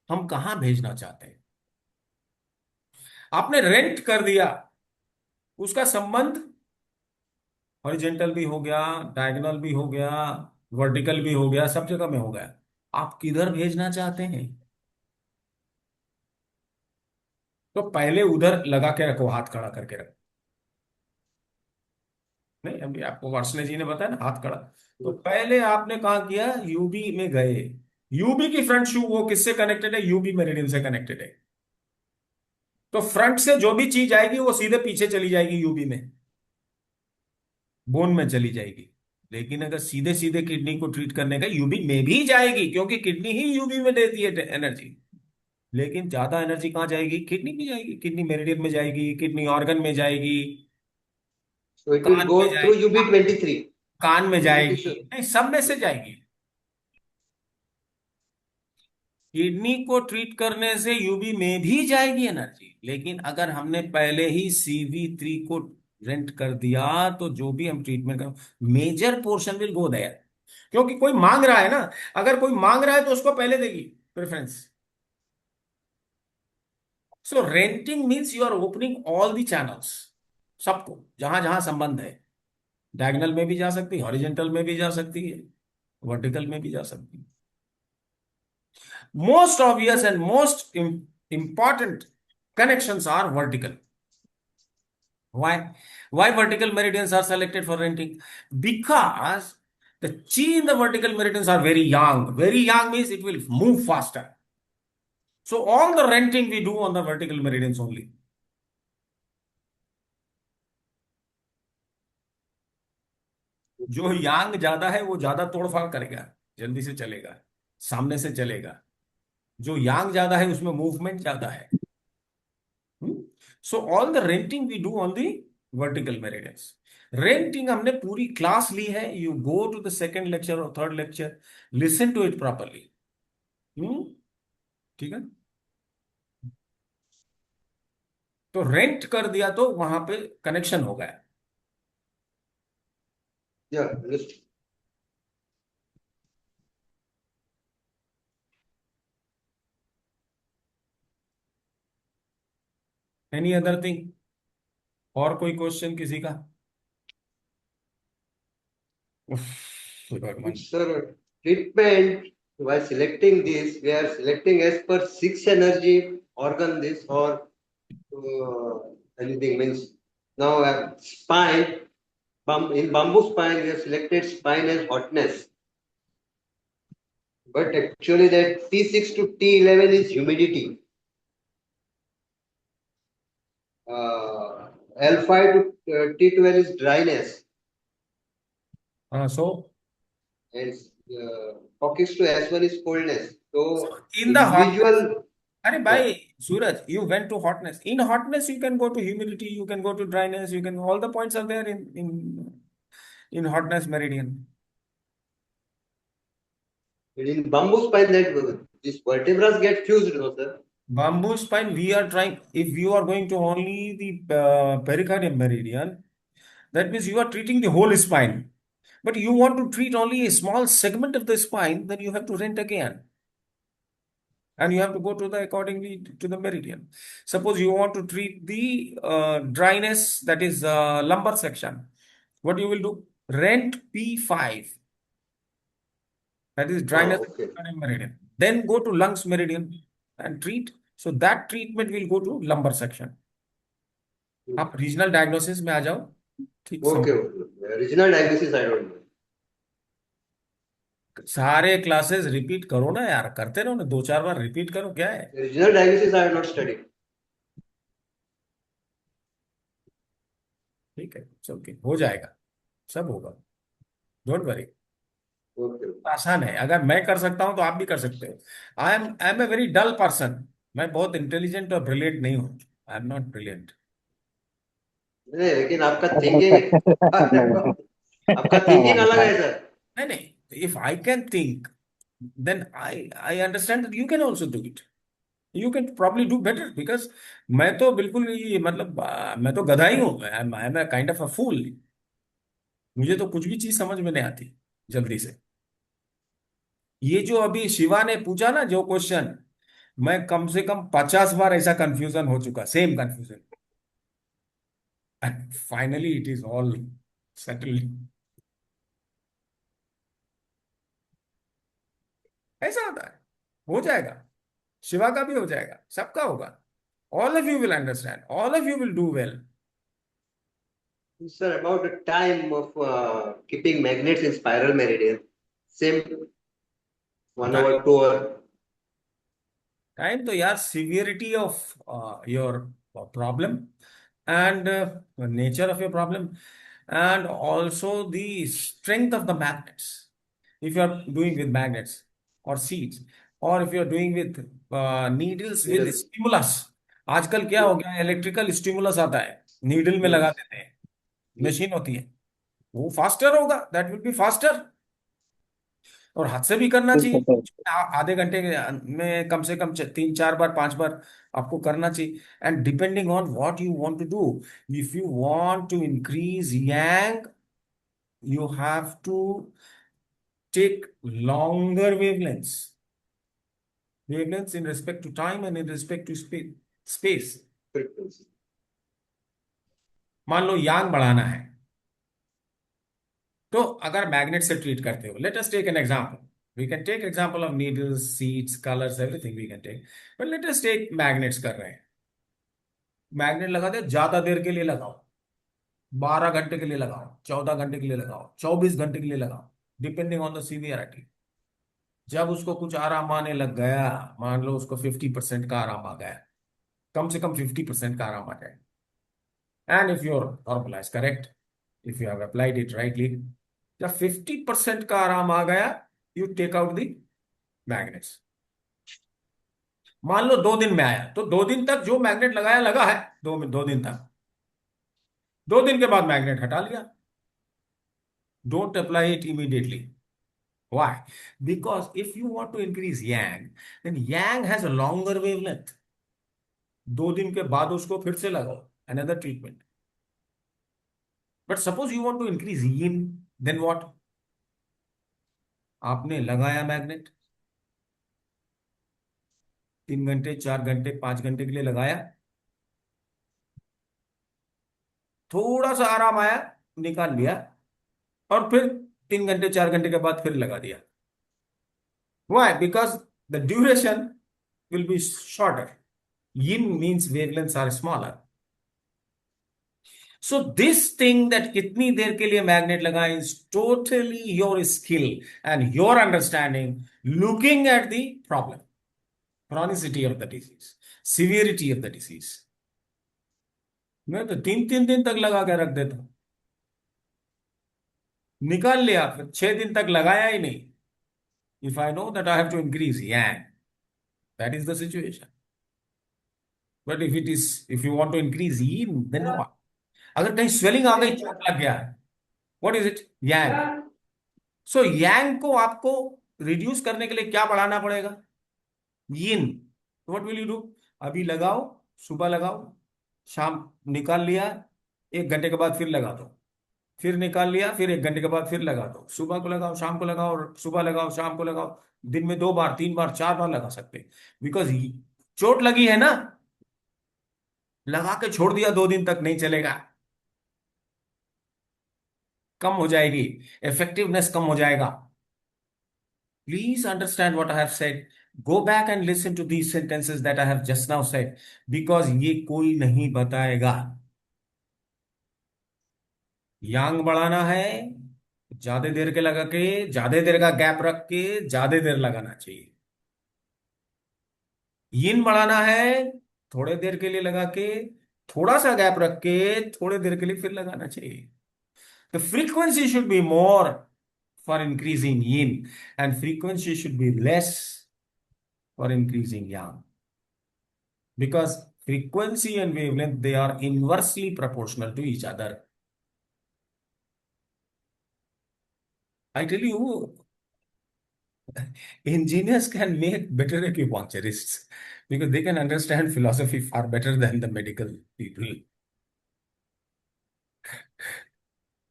हम कहाँ भेजना चाहते हैं? आपने रेंट कर दिया, उसका संबंध हॉरिजेंटल भी हो गया, डायगोनल भी हो गया, वर्टिकल भी हो गया, सब जगह में हो गया। आप किधर भेजना चाहते हैं? तो पहले उधर लगा के रखो, हाथ खड़ा करके रखो। नहीं, अभी आपको वार्ष्णेय जी ने बताया ना, हाथ खड़ा। तो पहले आपने कहा किया, यूबी में गए। यूबी की फ्रंट शू वो किससे कनेक्टेड है? यूबी मेरिडियन से कनेक्टेड है। तो फ्रंट से जो भी चीज आएगी वो सीधे पीछे चली जाएगी, यूबी में, बोन में चली जाएगी। लेकिन अगर सीधे सीधे किडनी को ट्रीट करने का, यूबी में भी जाएगी, क्योंकि किडनी ही यूबी में देती है एनर्जी। लेकिन ज्यादा एनर्जी कहाँ जाएगी? किडनी में जाएगी, किडनी मेरिडियन में जाएगी, किडनी ऑर्गन में जाएगी, So it will कान में go through जाएगी, UB23. कान में Pretty sure. जाएगी, नहीं सब में से जाएगी। किडनी को ट्रीट करने से यूबी में भी जाएगी एनर्जी। लेकिन अगर हमने पहले ही CV3 को रेंट कर दिया, तो जो भी हम ट्रीटमेंट कर, major portion will go there. क्योंकि कोई मांग रहा है ना, अगर कोई मांग रहा है तो उसको पहले देगी preference. So renting means you are opening all the channels, सबको, जहां जहां संबंध है। डायगोनल में भी जा सकती है, हॉरिजेंटल में भी जा सकती है, वर्टिकल में भी जा सकती है। Most obvious and most important connections are vertical. Why? Why vertical meridians are selected for renting? Because the chi in the vertical meridians are very young. Very young means it will move faster. So all the renting we do on the vertical meridians only. जो यांग ज्यादा है वो ज्यादा तोड़फाड़ करेगा, जल्दी से चलेगा, सामने से चलेगा। जो यांग ज्यादा है उसमें मूवमेंट ज्यादा है। So all the renting we do on the vertical meridians. Renting हमने पूरी क्लास ली है, you go to the second lecture और third lecture, listen to it properly. ठीक है? तो रेंट कर दिया तो वहां पे कनेक्शन हो गया। Yeah, understood. Any other thing? और कोई क्वेश्चन किसी का? उफ, भगवान। Sir, treatment, while selecting this, we are selecting as per six energy organ this or anything means now spine, in bamboo spine, we have selected spine as hotness. But actually that T6 to T11 is humidity. L5 to T12 is dryness. So And Coccyx to S1 is coldness. So in the hotness, individual, अरे भाई सूरज, you went to hotness. In hotness, you can go to humidity, you can go to dryness, you can, all the points are there in hotness meridian. in bamboo spine that these vertebrae get fused, no sir? Bamboo spine, we are trying, if you are going to only the pericardium meridian, that means you are treating the whole spine. But you want to treat only a small segment of the spine, then you have to rent again. And you have to go to the accordingly to the meridian. Suppose you want to treat the dryness, that is lumbar section. What you will do? Rent P5. That is dryness of Okay. the meridian. Then go to lungs meridian and treat. So that treatment will go to lumbar section. आप regional diagnosis में आ जाओ, ठीक Okay. समझ। Okay. Regional diagnosis, I don't know. सारे classes repeat करो ना यार, करते रहो ना, 2-4 बार रिपीट करो, क्या है। Regional diagnosis, I have not studied. ठीक है, ओके, हो जाएगा, सब होगा, डोंट वरी। Okay. आसान है, अगर मैं कर सकता हूं तो आप भी कर सकते हो। I am a very dull person. मैं बहुत इंटेलिजेंट और ब्रिलियंट नहीं हूं, आई एम नॉट ब्रिलियंट। नहीं, लेकिन आपका थिंकिंग आपका थिंकिंग अलग है सर। नहीं नहीं, if I can think then I understand that you can also do it, you can probably do better, because मैं तो बिल्कुल ही मतलब मैं तो गधा ही हूँ, I am kind of a fool. मुझे तो कुछ भी चीज समझ में नहीं आती जल्दी से। ये जो अभी शिवा ने पूछा ना जो क्वेश्चन, मैं कम से कम 50 बार ऐसा कंफ्यूजन हो चुका, same confusion, and finally it is all settled. ऐसा होता है, हो जाएगा, शिवा का भी हो जाएगा, सबका होगा। All of you will understand, all of you will do well. Sir, about the time of keeping magnets in spiral meridian, same 1 hour, 2 hour. Time तो यार severity of your problem and nature of your problem, and also the strength of the magnets. If you are doing with magnets or seeds, or if you are doing with needles with Yes. stimulus, आजकल क्या हो गया, electrical stimulus आता है, needle में लगा Yes. देते हैं, मशीन होती है, वो फास्टर होगा, दैट विल बी फास्टर। और हाथ से भी करना ठीक है चाहिए, सर। आधे घंटे में कम से कम 3 4 बार 5 बार आपको करना चाहिए। And depending on what you want to do, if you want to increase yang, you have to take longer wavelengths in respect to time and in respect to space. Frequency. मान लो यांग बढ़ाना है, तो अगर मैग्नेट से treat करते हो, let us take an example, we can take example of needles, seeds, colours, everything we can take, but let us take magnets कर रहे हैं। मैग्नेट लगा दे, ज्यादा देर के लिए लगाओ, 12 घंटे के लिए लगाओ, 14 घंटे के लिए लगाओ, 24 घंटे के लिए लगाओ, डिपेंडिंग ऑन द सीवियरिटी। जब उसको कुछ आराम आने लग गया, मान लो उसको 50% का आराम आ गया, कम से कम 50% का आराम आ जाए, and if your formula is correct, if you have applied it rightly, जब 50% का आराम आ गया, you take out the magnets. मान लो 2 दिन में आया, तो 2 दिन तक जो मैग्नेट लगाया लगा है, 2 दिन तक, 2 दिन के बाद मैग्नेट हटा लिया। Don't apply it immediately. Why? Because if you want to increase yang, then yang has a longer wavelength. 2 दिन के बाद उसको फिर से लगाओ, another treatment. But suppose you want to increase yin, then what? आपने लगाया मैग्नेट, 3 घंटे, 4 घंटे, 5 घंटे के लिए लगाया, थोड़ा सा आराम आया, निकाल लिया, और फिर 3 घंटे, 4 घंटे के बाद फिर लगा दिया। Why? Because the duration will be shorter. Yin means wavelengths are smaller. So this thing that कितनी देर के लिए मैग्नेट लगा is totally your skill and your understanding, looking at the problem, chronicity of the disease, severity of the disease. मैं तो 3 3 दिन तक लगा के रख देता हूं, निकाल लिया, फिर 6 दिन तक लगाया ही नहीं। If I know that I have to increase yang, that is the situation. But if you want to increase yin, then what? अगर कहीं स्वेलिंग आ गई, चोट लग गया, what is it? Yang. So yang को आपको रिड्यूस करने के लिए क्या बढ़ाना पड़ेगा? Yin. What will you do? अभी लगाओ, सुबह लगाओ, शाम निकाल लिया, 1 घंटे के बाद फिर लगा दो, फिर निकाल लिया, फिर 1 घंटे के बाद फिर लगा दो, सुबह को लगाओ, शाम को लगाओ, और सुबह लगाओ, शाम को लगाओ, दिन में 2 बार, 3 बार, 4 बार लगा सकते, बिकॉज चोट लगी है ना, लगा के छोड़ दिया 2 दिन तक नहीं चलेगा, कम हो जाएगी, इफेक्टिवनेस कम हो जाएगा। Please understand what I have said. Go back and listen to these sentences that I have just now said, because ये कोई नहीं बताएगा। यांग बढ़ाना है, ज्यादा देर के लगा के, ज्यादा देर का गैप रख के, ज्यादा देर लगाना चाहिए। यिन बढ़ाना है, थोड़े देर के लिए लगा के, थोड़ा सा गैप रख के, थोड़े देर के लिए फिर लगाना चाहिए। The frequency should be more for increasing yin, and frequency should be less for increasing yang, because frequency and wavelength, they are inversely proportional to each other. I tell you, engineers can make better acupuncturists because they can understand philosophy far better than the medical people.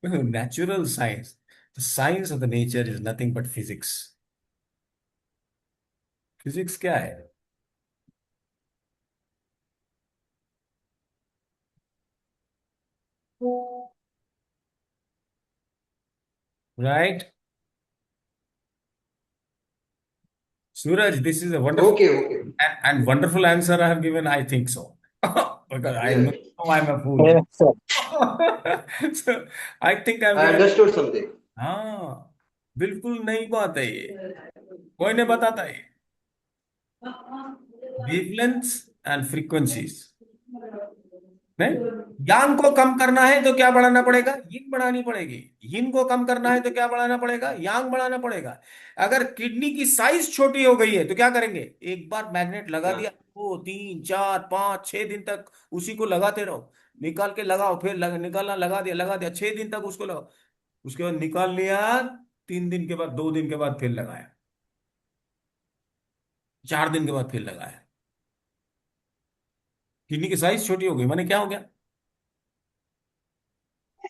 Natural science, the science of the nature is nothing but physics. Physics क्या है? Right? Suraj, this is a wonderful Okay. and wonderful answer I have given. I think so. Because I know Yes. I'm a fool. Yes, sir. So, I think I've I given. understood something. हाँ, बिल्कुल नई बात है ये. कोई नहीं बताता है. Wavelengths and frequencies. नहीं, यांग को कम करना है तो क्या बढ़ाना पड़ेगा? यिन बढ़ानी पड़ेगी. यिन को कम करना है तो क्या बढ़ाना पड़ेगा? यांग बढ़ाना पड़ेगा. अगर किडनी की साइज छोटी हो गई है तो क्या करेंगे? एक बार मैग्नेट लगा दिया, हाँ, 2 3 4 5 6 दिन तक उसी को लगाते रहो. निकाल के लगाओ, फिर निकालना, लगा दिया 6 दिन तक उसको लगाओ. उसके बाद निकाल लिया, 3 दिन के बाद, 2 दिन के बाद फिर लगाया, 4 दिन के बाद फिर लगाया. किडनी की साइज छोटी हो गई, माने क्या हो गया?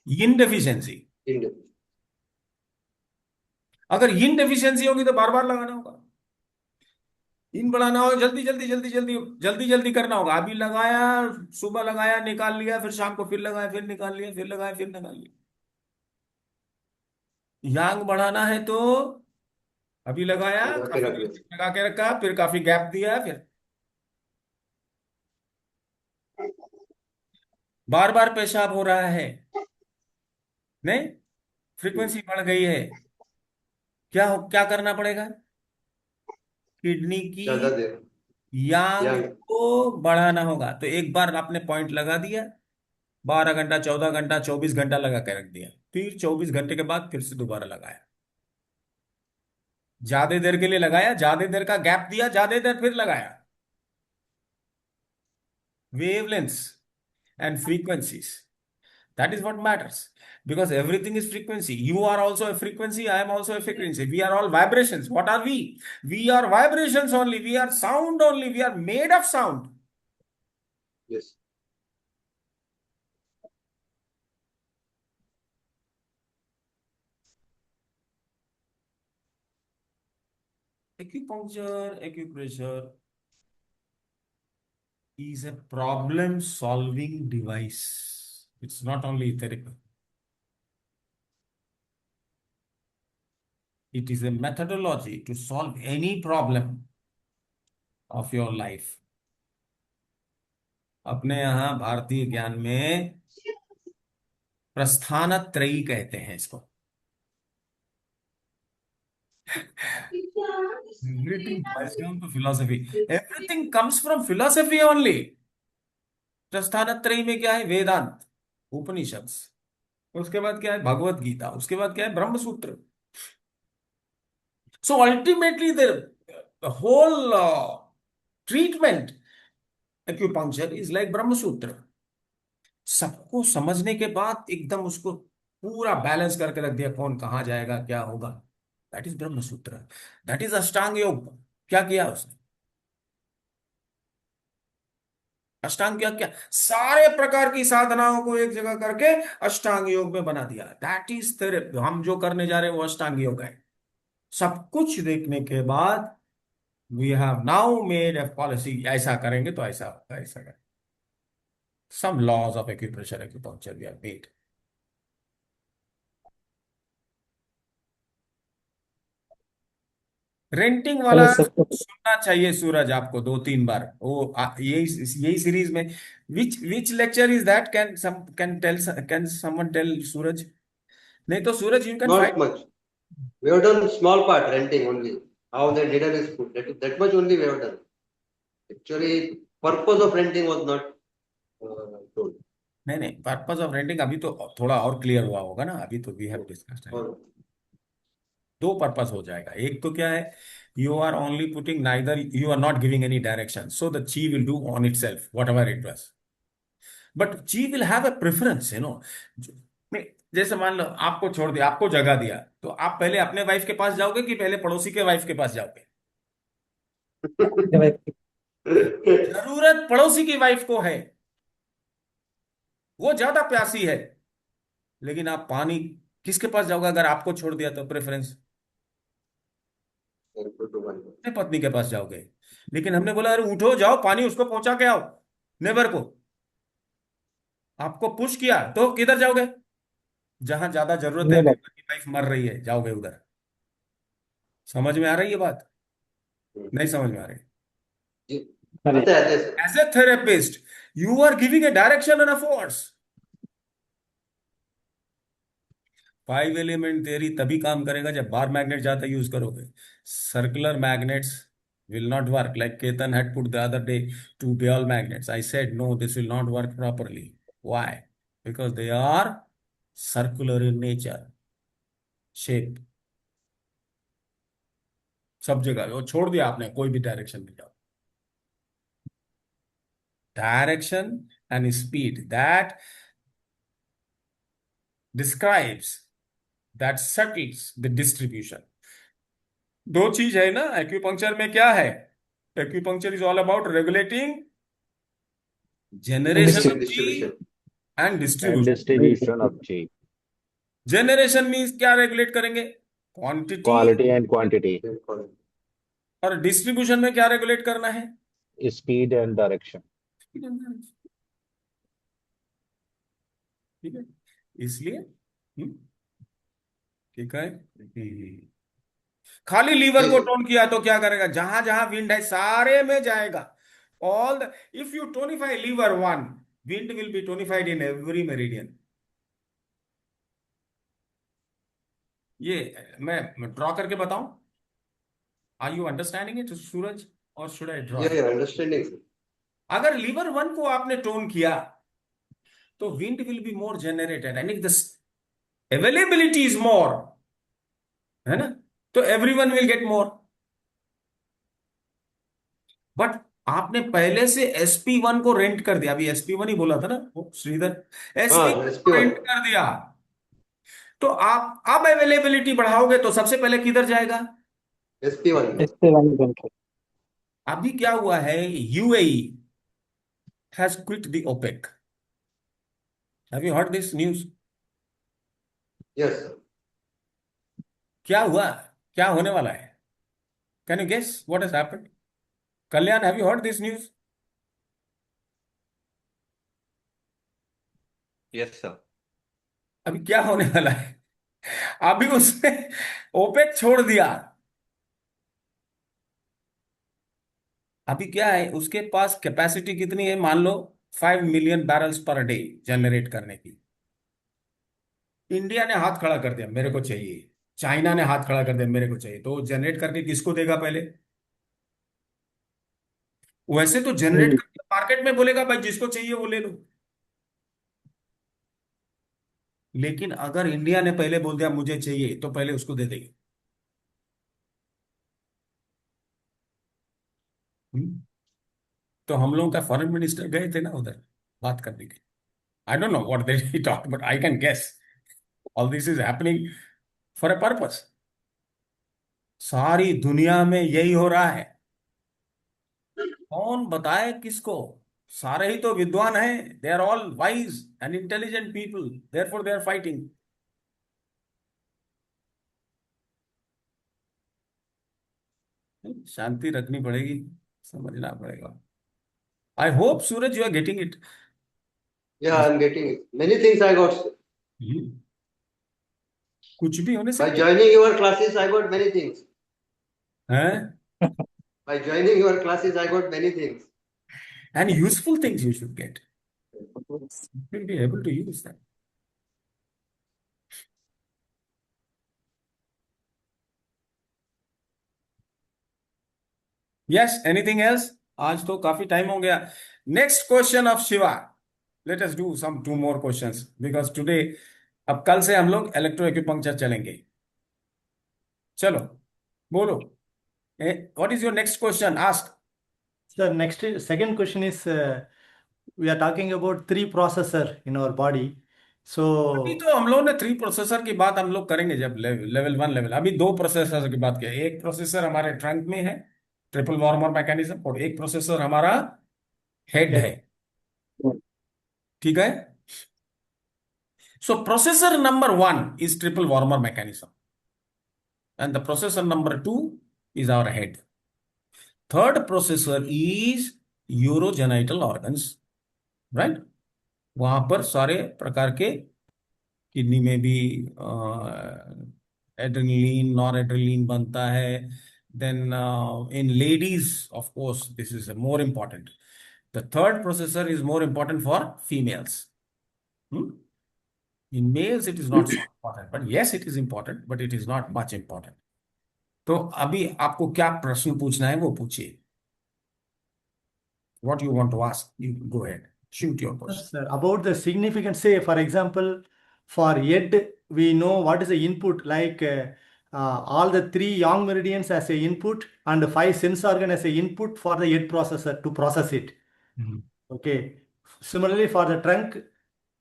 यिन डेफिशिएंसी. India. अगर यिन डेफिशिएंसी होगी तो बार बार लगाना होगा. इन बढ़ाना होगा, जल्दी जल्दी जल्दी जल्दी जल्दी जल्दी करना होगा. अभी लगाया, सुबह लगाया, निकाल लिया, फिर शाम को फिर लगाया, फिर निकाल लिया, फिर लगाया, फिर निकाल लिया. यांग बढ़ाना है तो अभी लगाया, लगा के काफी रख देर दो। तक लगा के रखा, फिर काफी गैप दिया, फिर बार बार पेशाब हो रहा है, नहीं, फ्रीक्वेंसी बढ़ गई है, क्या करना पड़ेगा? किडनी की ज्यादा देर यांग यांग को बढ़ाना होगा. तो एक बार आपने पॉइंट लगा दिया, 12 घंटा, 14 घंटा, 24 घंटा लगा के रख दिया, फिर 24 घंटे के बाद फिर से दोबारा लगाया. ज्यादा देर के लिए लगाया, ज्यादा देर का गैप दिया, ज्यादा देर फिर लगाया. Wavelengths and frequencies, that is what matters, because everything is frequency. You are also a frequency, I am also a frequency. We are all vibrations. What are we? We are vibrations only. We are sound only. We are made of sound. yes. Acupuncture, acupressure is a problem solving device. It's not only therapy. It is a methodology to solve any problem of your life. अपने यहाँ भारतीय ज्ञान में प्रस्थानत्रयी कहते हैं इसको. Everything boils down to philosophy. Everything comes from philosophy only. प्रस्थानत्रयी में क्या है? वेदांत, उपनिषद. उसके बाद क्या है? भगवत गीता. उसके बाद क्या है? ब्रह्म सूत्र. So ultimately the whole treatment, acupuncture is like ब्रह्म सूत्र. सबको समझने के बाद एकदम उसको पूरा बैलेंस करके रख दिया, कौन कहाँ जाएगा, क्या होगा. दैट इज ब्रह्म सूत्र. दैट इज अष्टांग योग. क्या किया उसने? अष्टांग क्या क्या? सारे प्रकार की साधनाओं को एक जगह करके अष्टांग योग में बना दिया. That is therapy. हम जो करने जा रहे हैं वो अष्टांग योग है. सब कुछ देखने के बाद we have now made a policy. ऐसा करेंगे तो ऐसा होगा, ऐसा करेंगे. Some laws of acupressure, acupuncture we have made. Renting वाला हेलो सर. सुनना चाहिए सूरज आपको 2 3 बार. वो यही सीरीज में which lecture is that? Can someone tell Suraj? नहीं तो Suraj you can Not fight. much. We have done small part renting only. How the needle is put. That much only we have done. Actually, purpose of renting was not told. नहीं, purpose of renting अभी तो थोड़ा और clear हुआ होगा ना. अभी तो we have discussed. Or 2 purpose हो जाएगा. एक तो क्या है? You are only putting, neither you are not giving any direction, so the chi will do on itself whatever it does. But chi will have a preference, जैसे मान लो आपको छोड़ दिया, आपको जगह दिया, तो आप पहले अपने वाइफ के पास जाओगे कि पहले पड़ोसी के वाइफ के पास जाओगे? जरूरत पड़ोसी की वाइफ को है, वो ज्यादा प्यासी है, लेकिन आप पानी किसके पास जाओगे अगर आपको छोड़ दिया तो? प्रेफरेंस अपने पत्नी के पास जाओगे। लेकिन हमने बोला अरे उठो जाओ पानी उसको पहुंचा के आओ, नेबर को। आपको पुश किया तो किधर जाओगे? जहां ज्यादा जरूरत है, नेबर। नेबर की वाइफ मर रही है, जाओगे उधर। समझ में आ रही है बात? नहीं समझ में आ रही? हाँ जी। आते आते sir. As a therapist you are giving a direction and a force. 5 element theory तभी काम करेगा जब बार मैग्नेट ज्यादा यूज करोगे। Circular magnets will not work, like Ketan had put the other day 2 ball magnets. I said no, this will not work properly. Why? Because they are circular in nature, shape। सब जगह वो छोड़ दिया आपने, कोई भी direction में जाओ। Direction and speed that describes, that settles the distribution। दो चीज है ना एक्यूपंक्चर में, क्या है? Acupuncture is all about regulating generation of chi Distribution. And and distribution. Distribution of chi. Generation means क्या रेगुलेट करेंगे? क्वांटिटी। Quality and quantity. और डिस्ट्रीब्यूशन में क्या रेगुलेट करना है? Speed and direction. ठीक है, इसलिए ठीक है। खाली लीवर को टोन किया तो क्या करेगा? जहां जहां विंड है सारे में जाएगा। All the if you tonify liver one, wind will be tonified in every meridian. ये मैं ड्रॉ करके बताऊं? Are you understanding it Suraj, और should I draw? Yeah, understanding, sir. अगर लीवर वन को आपने टोन किया तो wind will be more generated and if the availability is more, है ना, तो everyone will get more. But आपने पहले से SP1 को रेंट कर दिया। अभी SP1 ही बोला था ना वो श्रीधर, SP हाँ, को SP1. रेंट कर दिया। तो आप अब अवेलेबिलिटी बढ़ाओगे तो सबसे पहले किधर जाएगा? SP1. SP1 control. अभी क्या हुआ है, UAE has quit the OPEC। Have you heard this news? Yes, sir. क्या हुआ, क्या होने वाला है? Can you guess what has happened? Kalyan, have you heard this news? Yes, sir. अभी क्या होने वाला है? अभी उसने ओपेक छोड़ दिया। अभी क्या है, उसके पास कैपेसिटी कितनी है? मान लो 5 million barrels per day generate करने की। इंडिया ने हाथ खड़ा कर दिया मेरे को चाहिए, चाइना ने हाथ खड़ा कर दिया मेरे को चाहिए, तो जनरेट करके किसको देगा पहले? वैसे तो जनरेट करके मार्केट में बोलेगा भाई जिसको चाहिए वो ले लो। लेकिन अगर इंडिया ने पहले बोल दिया मुझे चाहिए, तो पहले उसको दे देगी। तो हम लोगों का फॉरेन मिनिस्टर गए थे ना उधर बात करने के। I don't know what they talk, but I can guess all this is happening for a purpose. सारी दुनिया में यही हो रहा है। कौन बताए किसको? सारे ही तो विद्वान हैं, they are all wise and intelligent people, therefore they are fighting. शांति रखनी पड़ेगी, समझना पड़ेगा। I hope Suraj you are getting it. Yeah, I'm getting it. Many things I got, sir. कुछ भी होने से By joining your classes, I got many things. हैं, By joining your classes, I got many things. and useful things you should get. You will be able to use them. Yes, anything else? आज तो काफी time हो गया। Next question of Shiva. Let us do some 2 more questions because today, अब कल से हम लोग इलेक्ट्रो एक्यूपंक्चर चलेंगे। चलो बोलो, what is your next question? Ask. Sir, second question is we are talking about three processor in our body. अभी So तो हम लोग ने 3 प्रोसेसर की बात हम लोग करेंगे जब लेवल 1 लेवल, अभी 2 प्रोसेसर की बात किया। एक प्रोसेसर हमारे ट्रंक में है, ट्रिपल वार्मर मैकेनिज्म, और एक प्रोसेसर हमारा हेड है। ठीक है। So processor number 1 is triple warmer mechanism, and the processor number 2 is our head. Third processor is urogenital organs, right? वहां पर सारे प्रकार के, किडनी में भी एड्रेनलिन नॉर एड्रेनलिन बनता है। Then in ladies of course this is more important. The third processor is more important for females. In males, it is not so important, but yes, it is important, but it is not much important. तो अभी आपको क्या प्रश्न पूछना है वो पूछिए। What you want to ask, you go ahead, shoot your question. Sir, about the significance, say, for example, for head, we know what is the input, like all the 3 yang meridians as a input and 5 sense organ as a input for the head processor to process it. Okay. Similarly, for the trunk,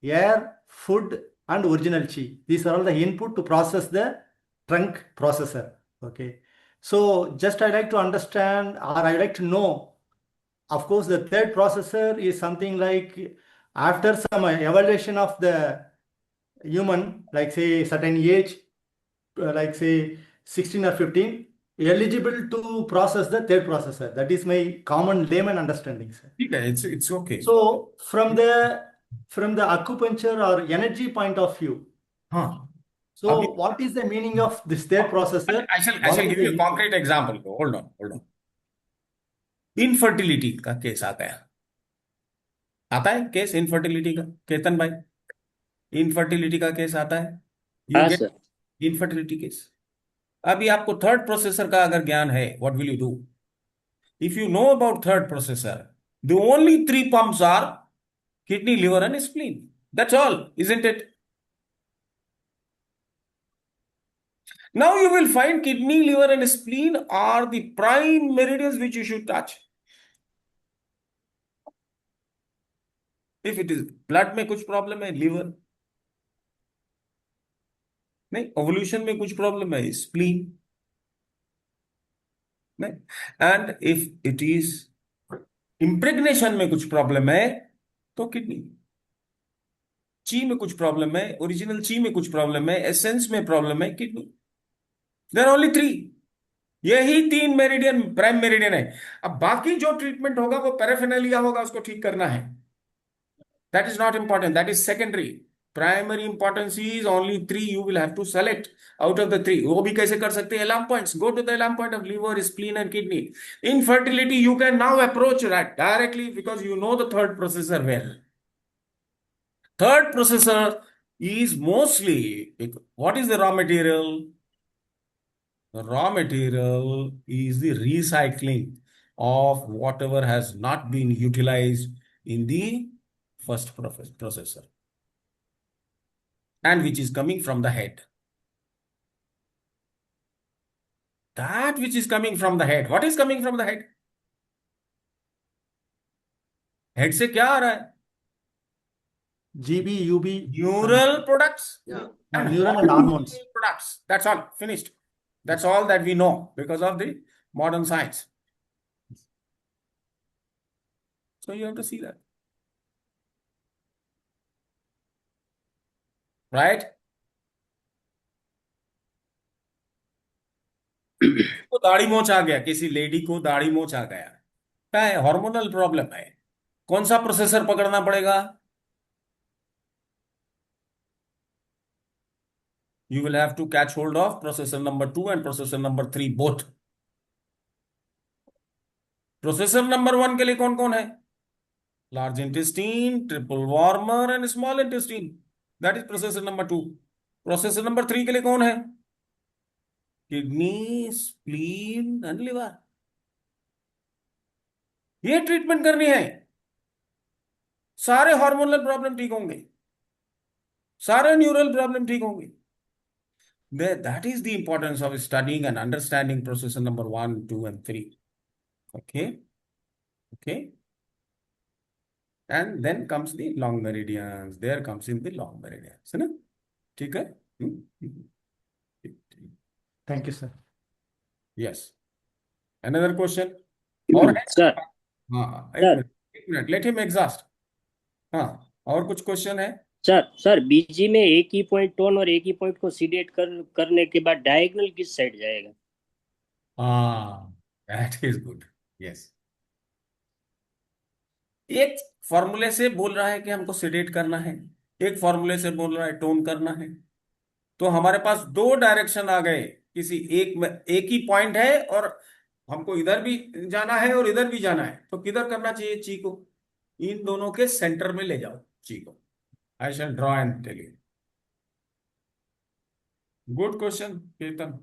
air, food, and original chi. These are all the input to process the trunk processor. Okay. So just I like to understand, or I like to know, of course, the third processor is something like after some evaluation of the human, like say certain age, like say 16 or 15, eligible to process the third processor. That is my common layman understanding, sir. ठीक है, it's okay. So from the acupuncture or energy point of view, हाँ, so अभी what is the meaning of this third processor? I shall What is give the you a input? concrete example. Hold on. Infertility का case आता है case infertility का, केतन भाई, infertility का case आता है, यू हाँ गेट सर। Infertility case. अभी आपको थर्ड प्रोसेसर का अगर ज्ञान है, what will you do? If you know about third processor, the only 3 pumps are kidney, liver and spleen. That's all, isn't it? Now you will find kidney, liver and spleen are the prime meridians which you should touch. If it is blood में कुछ problem है, liver नहीं, ovulation में कुछ problem है, spleen नहीं, and if it is impregnation में कुछ प्रॉब्लम है तो किडनी, ची में कुछ प्रॉब्लम है, ओरिजिनल ची में कुछ प्रॉब्लम है, एसेंस में प्रॉब्लम है, किडनी। देयर आर ओनली 3, यही 3 मेरिडियन प्राइम मेरिडियन है। अब बाकी जो ट्रीटमेंट होगा वो पैराफिनालिया होगा, उसको ठीक करना है। That is not important, that is secondary. Primary importance is only 3 you will have to select out of the 3। वो भी कैसे कर सकते हैं? Alarm points, go to the alarm point of liver, spleen and kidney. Infertility you can now approach that directly because you know the third processor well. Third processor is mostly, what is the raw material? The raw material is the recycling of whatever has not been utilized in the first processor, and which is coming from the head. That which is coming from the head. What is coming from the head? Head से क्या आ रहा है? GB, UB, Neural products Yeah. and neural and hormones. products. That's all. Finished. That's all that we know because of the modern science. So you have to see that. Right? को दाढ़ी मोच आ गया, किसी lady को दाढ़ी मोच आ गया, क्या है? हार्मोनल प्रॉब्लम है। कौन सा प्रोसेसर पकड़ना पड़ेगा? You will have to catch hold of processor number 2 and processor number 3 both. Processor number 1 के लिए कौन कौन है? Large intestine, triple warmer and small intestine, that is processor number 2। Processor number 3 के लिए कौन है? Kidney, spleen and liver. ये ट्रीटमेंट करनी है, सारे हार्मोनल प्रॉब्लम ठीक होंगे, सारे न्यूरल प्रॉब्लम ठीक होंगे। That is the importance of studying and understanding processor number 1, 2 and 3. Okay. and then comes the long meridians. There comes in the long meridians, है ना? ठीक है? Thank you, sir. Yes. Another question? और है? Sir हाँ, sir एक minute, let him exhaust. हाँ, और कुछ क्वेश्चन है? सर बीजी में एक ही पॉइंट टोन और एक ही पॉइंट को सीडेट करने के बाद डायगोनल किस साइड जाएगा? हाँ, that is good. Yes. एक फॉर्मूले से बोल रहा है कि हमको सेडेट करना है, एक फॉर्मूले से बोल रहा है टोन करना है, तो हमारे पास दो डायरेक्शन आ गए। किसी एक में एक ही पॉइंट है और हमको इधर भी जाना है और इधर भी जाना है, तो किधर करना चाहिए ची को? इन दोनों के सेंटर में ले जाओ ची को। I shall draw and tell you. Good question Kirtan.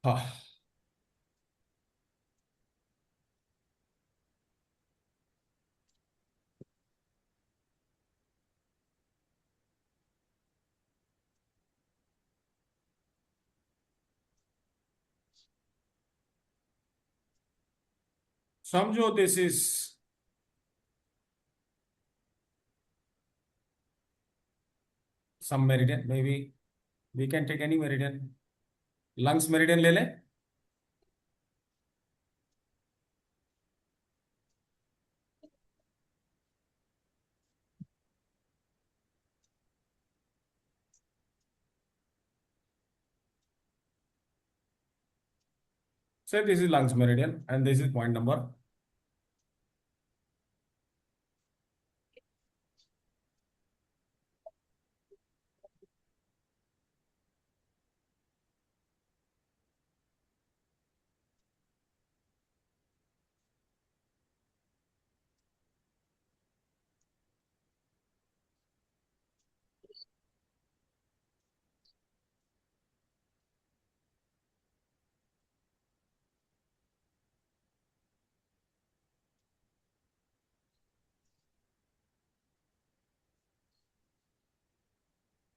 हाँ, समझो this is some meridian, maybe we can take any meridian. Lungs meridian ले लें। Say this is lungs meridian and this is point number.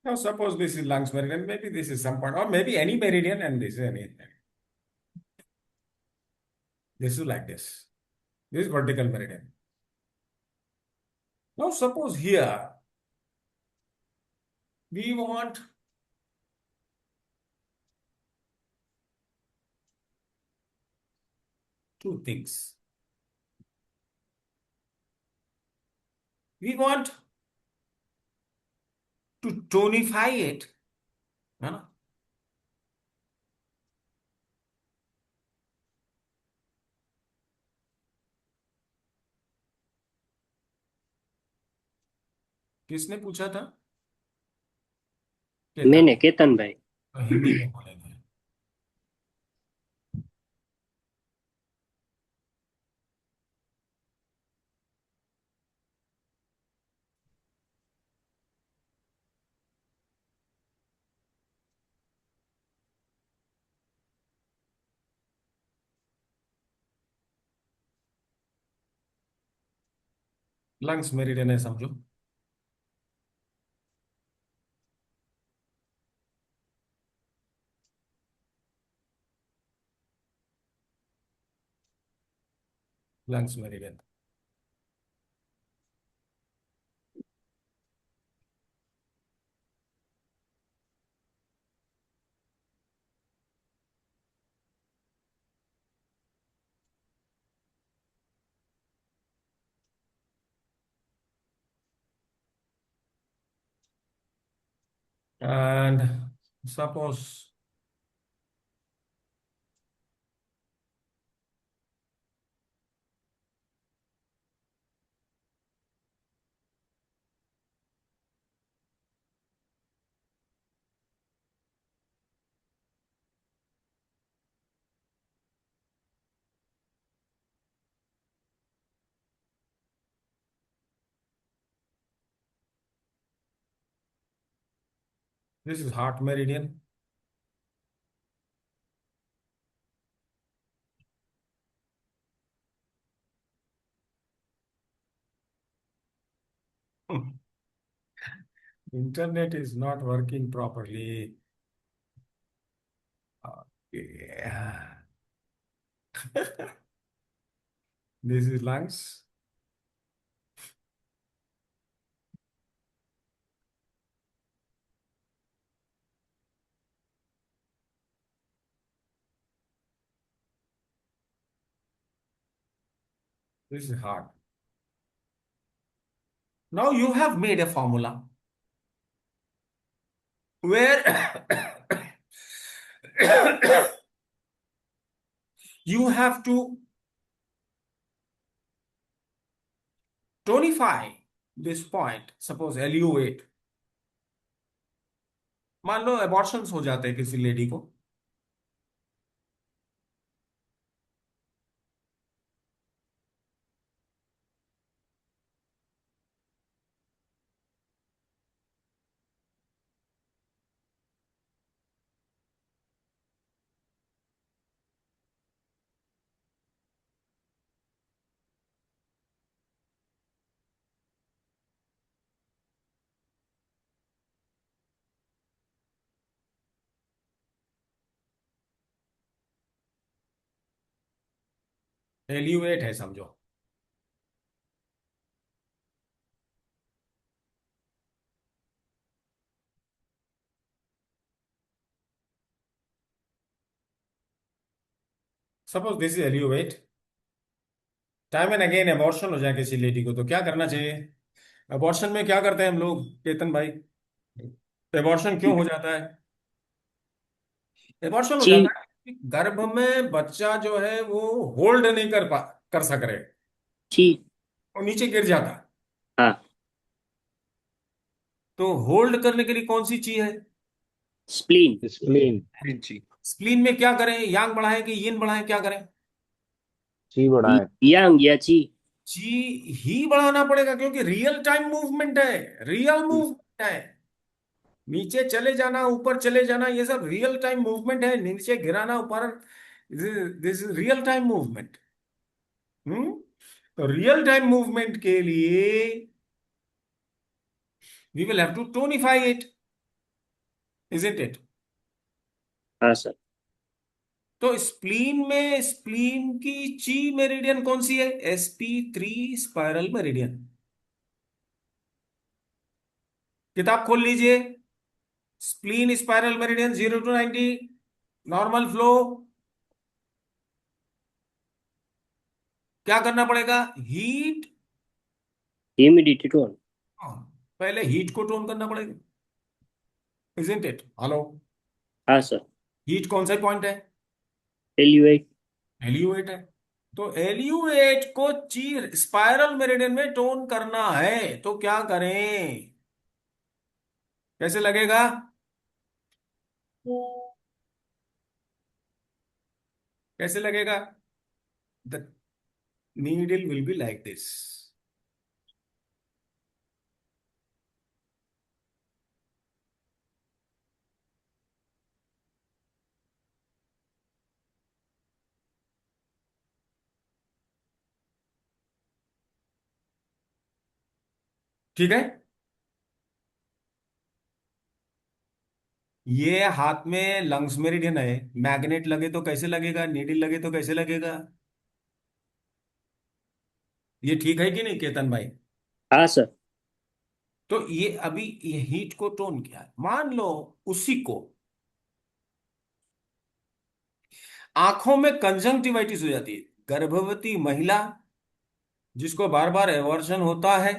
Now suppose this is lungs meridian, maybe this is some point, or maybe any meridian and this is any. This is like this. This is vertical meridian. Now suppose here we want two things. We want to tonify it, है ना? किसने पूछा था? मैंने, केतन भाई। हिंदी में बोलेंगे। Lungs meridian है, समझो। Lungs meridian. And suppose this is heart meridian. Internet is not working properly. Yeah. This is lungs. This is heart. Now you have made a formula where you have to tonify this point. Suppose LU8. मान लो abortions हो जाते हैं किसी lady को, LU8 है समझो। Suppose this is LU8। Time and again abortion हो जाए किसी लेडी को तो क्या करना चाहिए? अबॉर्शन में क्या करते हैं हम लोग केतन भाई? अबॉर्शन क्यों हो जाता है? अबॉर्शन हो जी जाता है कि गर्भ में बच्चा जो है वो होल्ड नहीं कर सक रहे, जी और नीचे गिर जाता है। हाँ, तो होल्ड करने के लिए कौन सी चीज है? स्प्लीन। स्प्लीन। जी। स्प्लीन में क्या करें? यांग बढ़ाएं कि यिन बढ़ाएं, क्या करें? ची बढ़ाए। यांग या ची। जी ही बढ़ाना पड़ेगा, क्योंकि रियल टाइम मूवमेंट है, रियल मूवमेंट है। नीचे चले जाना, ऊपर चले जाना, ये सब रियल टाइम मूवमेंट है। नीचे गिराना, ऊपर, this is real time movement. तो रियल टाइम मूवमेंट के लिए we will have to tonify it, isn't it? हाँ सर। तो स्प्लीन की ची मेरिडियन कौन सी है? SP3 spiral meridian. किताब खोल लीजिए। Spleen spiral meridian 0 to 90, normal flow. क्या करना पड़ेगा? हीट। Humidity tone. पहले हीट को टोन करना पड़ेगा, इजंट इट? हेलो, हाँ सर। हीट कौन सा पॉइंट है? LU8। LU8 है। तो LU8 को स्पाइरल मेरिडियन में टोन करना है, तो क्या करें? कैसे लगेगा? कैसे लगेगा? The needle will be like this. ठीक है। ये हाथ में लंग्स मेरिडियन है, मैग्नेट लगे तो कैसे लगेगा? नीडल लगे तो कैसे लगेगा? ये ठीक है कि नहीं केतन भाई? हाँ सर। तो ये अभी ये हीट को टोन किया है। मान लो उसी को आंखों में कंजंक्टिवाइटिस हो जाती है, गर्भवती महिला जिसको बार बार एवर्शन होता है,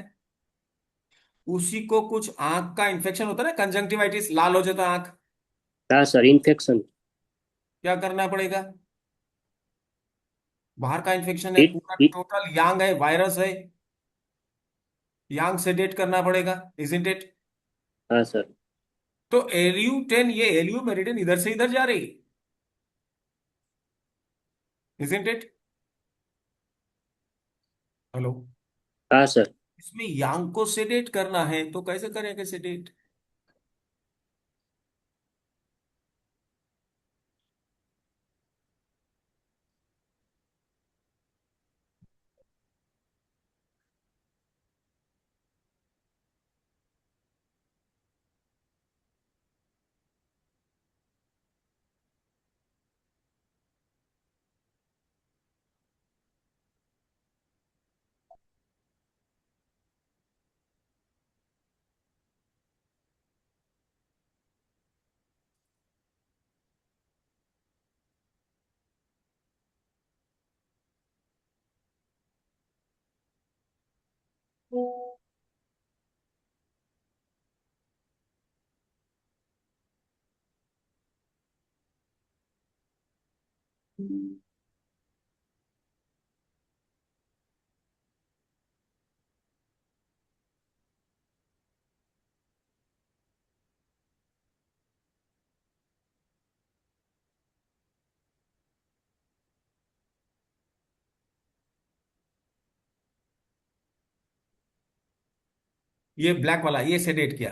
उसी को कुछ आंख का इंफेक्शन होता है ना, कंजंक्टिवाइटिस, लाल हो जाता है आंख। हाँ सर, इन्फेक्शन। क्या करना पड़ेगा? बाहर का इंफेक्शन है, हीट पूरा हीट। टोटल यांग है, वायरस है, यांग सेडेट करना पड़ेगा, इजंट इट? हाँ सर। तो LU10, ये LU मेरिडियन इधर से इधर जा रही, इजंट इट? हेलो, हाँ सर। इसमें यांग को सेडेट करना है, तो कैसे करेंगे सेडेट? ये ब्लैक वाला ये सेडेट किया,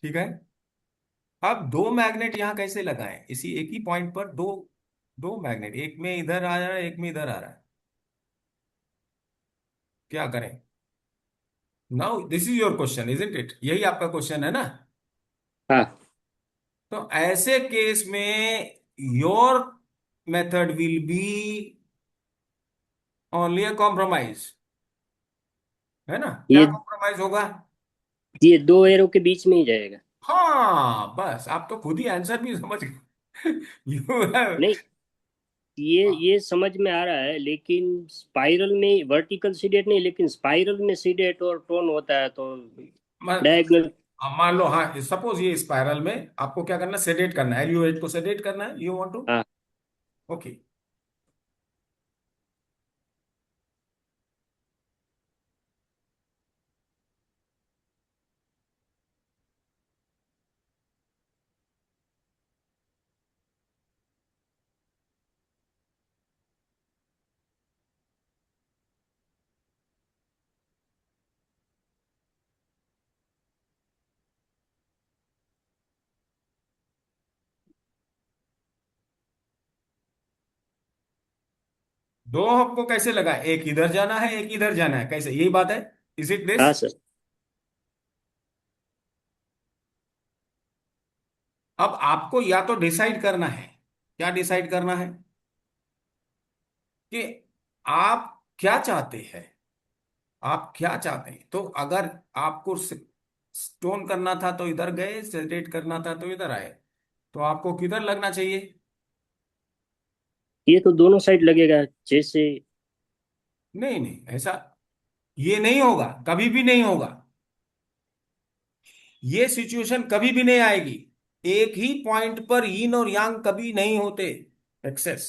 ठीक है। अब दो मैग्नेट यहां कैसे लगाएं, इसी एक ही पॉइंट पर दो दो मैग्नेट, एक में इधर आ रहा है एक में इधर आ रहा है, क्या करें? Now this is your question isn't it, यही आपका क्वेश्चन है ना? हाँ, तो ऐसे केस में your method will be only a compromise, है ना? क्या ये कॉम्प्रोमाइज होगा? ये दो एरो के बीच में ही जाएगा। हाँ बस, आप तो खुद ही आंसर भी समझ गए। You have. नहीं, ये समझ में आ रहा है, लेकिन स्पाइरल में वर्टिकल सीडेट नहीं, लेकिन स्पाइरल में सीडेट और टोन होता है, तो डायगोनल। मान लो, हाँ सपोज ये स्पाइरल में आपको क्या करना है, सेडेट करना है, LU8 को सेडेट करना है, यू वांट टू, हाँ, ओके। दो आपको कैसे लगा, एक इधर जाना है एक इधर जाना है, कैसे, यही बात है, इज इट दिस? हाँ सर। अब आपको या तो डिसाइड करना है, क्या डिसाइड करना है कि आप क्या चाहते हैं, आप क्या चाहते हैं। तो अगर आपको स्टोन करना था तो इधर गए, सेडेट करना था तो इधर आए, तो आपको किधर लगना चाहिए? ये तो दोनों साइड लगेगा, जैसे। नहीं नहीं, ऐसा ये नहीं होगा, कभी भी नहीं होगा, ये सिचुएशन कभी भी नहीं आएगी। एक ही पॉइंट पर यीन और यांग कभी नहीं होते एक्सेस।